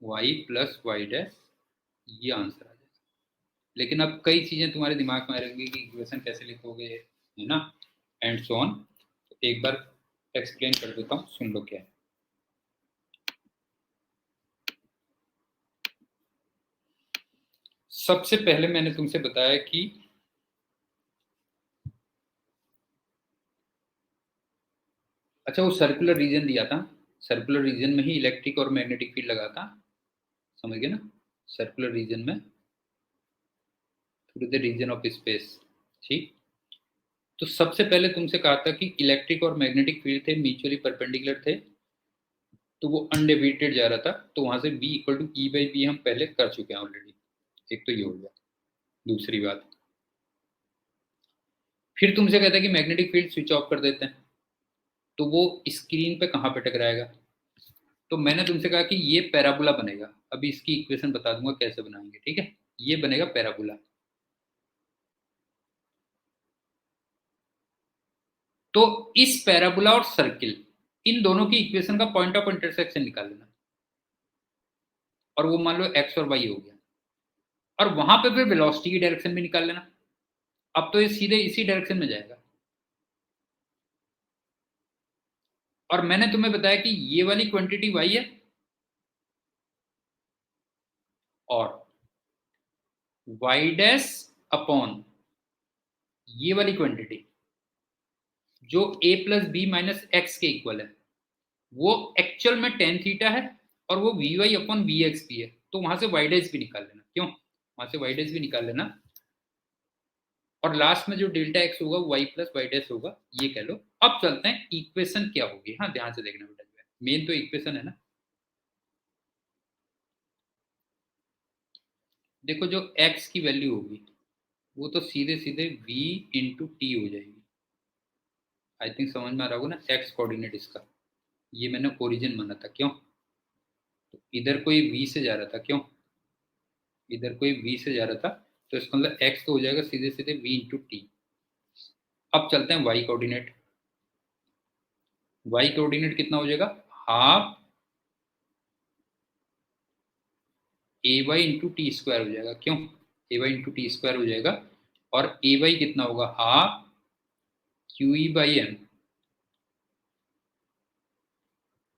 y प्लस वाई डैश ये आंसर आ जाएगा। लेकिन अब कई चीजें तुम्हारे दिमाग में रहेंगी कि इक्वेशन कैसे लिखोगे, है ना, एंड सो ऑन। एक बार एक्सप्लेन कर देता हूँ, सुन लो क्या है। सबसे पहले मैंने तुमसे बताया कि अच्छा वो सर्कुलर रीजन दिया था, सर्कुलर रीजन में ही इलेक्ट्रिक और मैग्नेटिक फील्ड लगा था, समझ गए ना, सर्कुलर रीजन में through the region of space. ठीक, तो सबसे पहले तुमसे कहा था कि इलेक्ट्रिक और मैग्नेटिक फील्ड थे, म्यूचुअली परपेंडिकुलर थे, तो वो अनडिविडेड जा रहा था, तो वहां से B equal to E by B हम पहले कर चुके हैं ऑलरेडी। एक तो ये हो गया। दूसरी बात, फिर तुमसे कहता है कि मैग्नेटिक फील्ड स्विच ऑफ कर देते हैं, तो वो स्क्रीन पे कहाँ पे टकराएगा। तो मैंने तुमसे कहा कि ये पैराबोला बनेगा, अभी इसकी इक्वेशन बता दूंगा कैसे बनाएंगे, ठीक है। ये बनेगा पैराबोला। तो इस पैराबोला और सर्किल, इन दोनों की इक्वेशन का पॉइंट ऑफ इंटरसेक्शन निकाल लेना, और वो मान लो एक्स और वाई हो गया, और वहां पे फिर वेलोसिटी की डायरेक्शन भी निकाल लेना। अब तो ये सीधे इसी डायरेक्शन में जाएगा। और मैंने तुम्हें बताया कि ये वाली क्वांटिटी वाई है, और वाई डैश अपॉन ये वाली क्वांटिटी जो a plus B minus X के इक्वल है, वो एक्चुअल में टेन थीटा है, और वो V Y upon V X भी है, तो वहां से वाई डैश भी निकाल लेना। क्यों, वहां से वाई डैश भी निकाल लेना, और लास्ट में जो डेल्टा एक्स होगा वाई प्लस वाई डैश होगा, ये कह लो। अब चलते हैं इक्वेशन क्या होगी, हाँ ध्यान से देखना बेटा, मेन तो इक्वेशन है ना। देखो जो x की वैल्यू होगी वो तो सीधे सीधे v इंटू टी हो जाएगी। आई थिंक समझ में आ रहा होगा ना, x कोऑर्डिनेट इसका, ये मैंने ओरिजिन माना था। क्यों, तो इधर कोई v से जा रहा था, क्यों, इधर कोई v से जा रहा था, तो इसका मतलब x तो हो जाएगा सीधे सीधे v इंटू टी। अब चलते हैं y कोऑर्डिनेट। y कोऑर्डिनेट कितना हो जाएगा, half A Y into T square हो जाएगा। क्यों, A Y into T square हो जाएगा, और ए वाई कितना होगा, half Q E by M,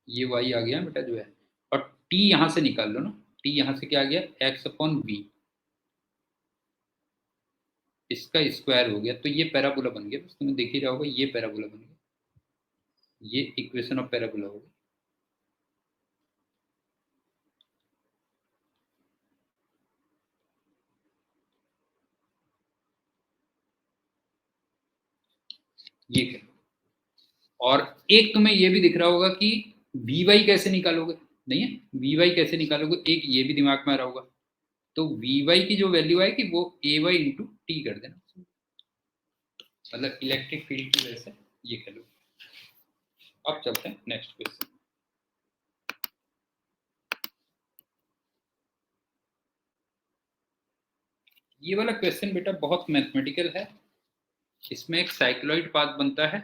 ये वाई आ गया बेटा जो है, और टी यहां से निकाल लो ना, टी यहां से क्या आ गया, एक्स अपॉन वी, इसका स्क्वायर हो गया, तो ये पैराबोला बन गया। बस तुम्हें देख ही रहा होगा, ये पैराबोला बन गया, ये इक्वेशन ऑफ पैराबोला होगा। ये क्या, और एक तुम्हें ये भी दिख रहा होगा कि वी वाई कैसे निकालोगे, नहीं है, वी वाई कैसे निकालोगे, एक ये भी दिमाग में आ रहा होगा। तो वी वाई की जो वैल्यू आएगी वो ए वाई इंटू टी कर देना, मतलब इलेक्ट्रिक फील्ड की वजह से, ये कह लो। अब चलते हैं नेक्स्ट क्वेश्चन। ये वाला क्वेश्चन बेटा बहुत मैथमेटिकल है, इसमें एक साइक्लॉइड पाथ बनता है,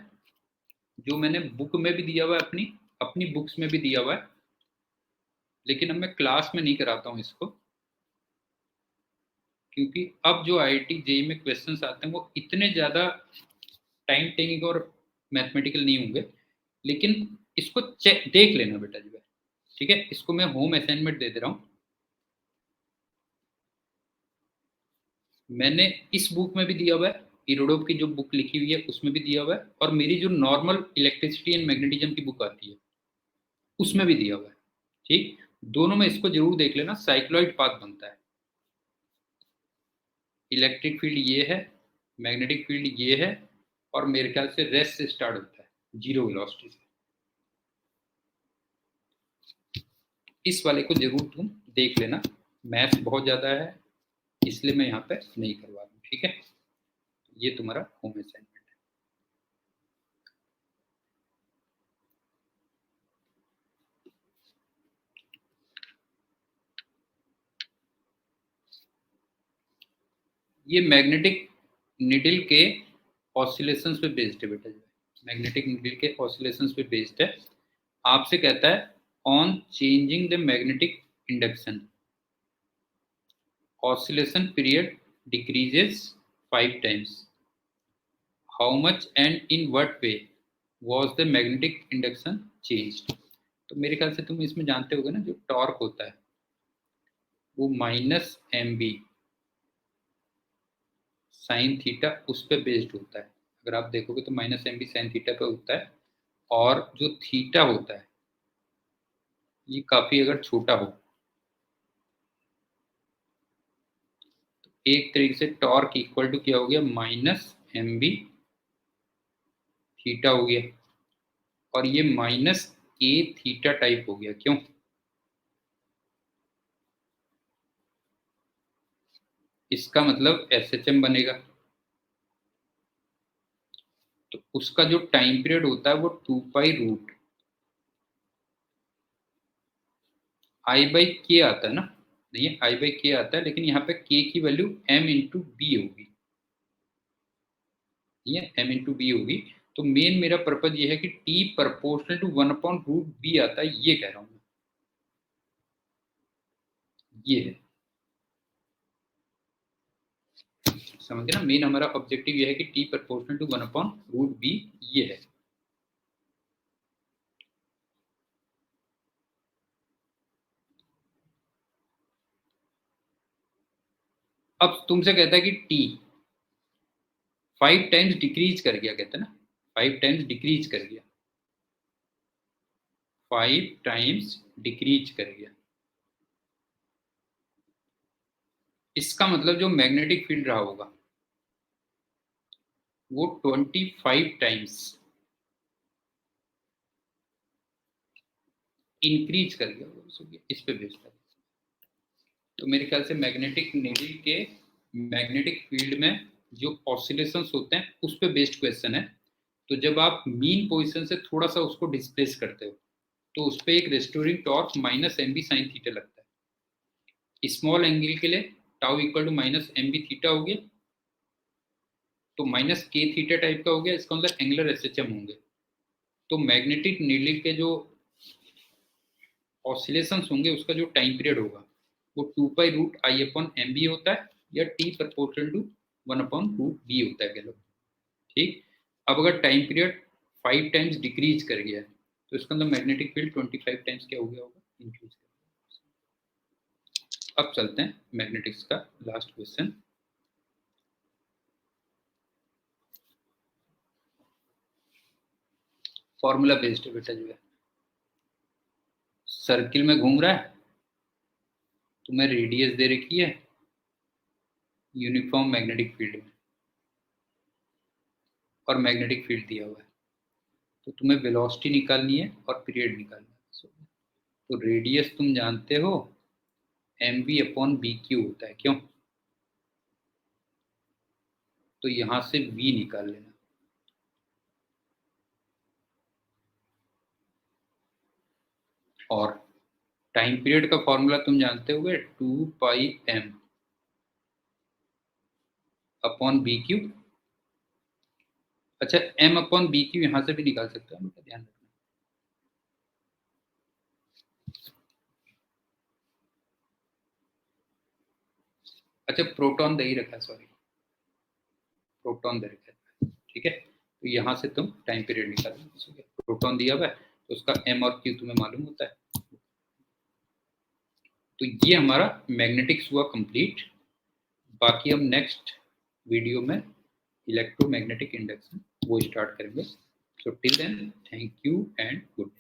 जो मैंने बुक में भी दिया हुआ है, अपनी अपनी बुक्स में भी दिया हुआ है, लेकिन अब मैं क्लास में नहीं कराता हूँ इसको, क्योंकि अब जो आईआईटी जेईई में क्वेश्चंस आते हैं वो इतने ज़्यादा टाइम टेकिंग और मैथमेटिकल नहीं होंगे। लेकिन इसको चेक देख लेना बेटा जी, ठीक है, इसको मैं होम असाइनमेंट दे दे रहा हूँ। मैंने इस बुक में भी दिया हुआ है, इरोडोव की जो बुक लिखी हुई है उसमें भी दिया हुआ है, और मेरी जो नॉर्मल इलेक्ट्रिसिटी एंड मैग्नेटिज्म की बुक आती है उसमें भी दिया हुआ है। ठीक, दोनों में इसको जरूर देख लेना, साइक्लॉइड पाथ बनता है। इलेक्ट्रिक फील्ड ये है, मैग्नेटिक फील्ड ये है, और मेरे ख्याल से रेस्ट से स्टार्ट होता है, जीरो वेलोसिटी से। इस वाले को जरूर तुम देख लेना, मैथ्स बहुत ज़्यादा है इसलिए मैं यहाँ पे नहीं करवा रहा हूँ, ठीक है। ये तुम्हारा होम असाइनमेंट है। ये मैग्नेटिक निडल के ऑसिलेशंस पे बेस्ड है बेटा, मैग्नेटिक निडल के ऑसिलेशंस पे बेस्ड है। आपसे कहता है on changing the magnetic induction oscillation period decreases 5 times. How much and in what way was the magnetic induction changed? तो मेरे ख्याल से तुम इसमें जानते होगे ना, जो टॉर्क होता है वो minus M B sine theta उस पर बेस्ड होता है। अगर आप देखोगे तो minus M B sine theta पे होता है, और जो थीटा होता है ये काफी अगर छोटा हो, तो एक तरीके से टॉर्क इक्वल टू क्या हो गया, माइनस एम बी थीटा हो गया, और ये माइनस के थीटा टाइप हो गया। क्यों? इसका मतलब SHM बनेगा, तो उसका जो टाइम पीरियड होता है वो 2 पाई रूट आई बाई के आता है ना, नहीं आई बाई के आता है, लेकिन यहाँ पे के की वैल्यू m इंटू बी होगी, ये m इंटू बी होगी। तो मेन मेरा पर्पज ये है कि t प्रोपोर्शनल टू 1/√b आता है, ये कह रहा हूं मैं, ये है, समझ गए ना। मेन हमारा ऑब्जेक्टिव ये है कि t प्रोपोर्शनल टू 1/√b, ये है। अब तुमसे कहता है कि t 5 टाइम्स डिक्रीज कर गया, कहते हैं ना 5 टाइम्स डिक्रीज कर गया, 5 टाइम्स डिक्रीज कर गया। इसका मतलब जो मैग्नेटिक फील्ड रहा होगा वो 25 टाइम्स इंक्रीज कर गया, इस पे बेस्ड है। तो मेरे ख्याल से मैग्नेटिक नीडल के मैग्नेटिक फील्ड में जो ऑसिलेशंस होते हैं उस पे बेस्ड क्वेश्चन है। तो जब आप मीन पोजीशन से थोड़ा सा उसको डिस्प्लेस करते हो तो उस पर एक restoring torque minus M B sine theta लगता है। स्मॉल एंगल के लिए tau equal to minus M B theta हो गया, तो माइनस के थीटा टाइप का हो गया, इसका मतलब एंगुलर SHM होंगे। तो मैग्नेटिक नीडल के जो ऑसिलेशंस होंगे उसका जो टाइम पीरियड होगा वो 2 pi root I upon M B होता है, या टी प्रोपोर्शनल टू 1/√b होता है, कह लो। ठीक, अब अगर टाइम पीरियड 5 टाइम्स डिक्रीज कर गया है तो इसका मतलब मैग्नेटिक फील्ड 25 टाइम्स क्या हो गया होगा, इंक्रीज कर गया। अब चलते हैं मैग्नेटिक्स का लास्ट क्वेश्चन। फॉर्मूला बेस्ड है बेटा, जो है सर्किल में घूम रहा है, तुम्हें रेडियस दे रखी है यूनिफॉर्म मैग्नेटिक फील्ड में, और मैग्नेटिक फील्ड दिया हुआ है, तो तुम्हें वेलोसिटी निकालनी है और पीरियड निकालना है। तो रेडियस तुम जानते हो M B upon B Q होता है, क्यों? तो यहां से v निकाल लेना, और टाइम पीरियड का फॉर्मूला तुम जानते होगे 2 पाई m अपॉन बी क्यू। अच्छा, m अपॉन बी क्यू यहां से भी निकाल सकते हो, उनका ध्यान रखना। अच्छा, प्रोटॉन दे ही रखा है, सॉरी, प्रोटॉन दे रखा है, ठीक है। तो यहाँ से तुम टाइम पीरियड निकालो, प्रोटॉन दिया हुआ है तो उसका m और q तुम्हें मालूम होता है। तो ये हमारा मैग्नेटिक्स हुआ कंप्लीट। बाकी हम नेक्स्ट वीडियो में इलेक्ट्रोमैग्नेटिक इंडक्शन वो स्टार्ट करेंगे। So till then, thank you and good.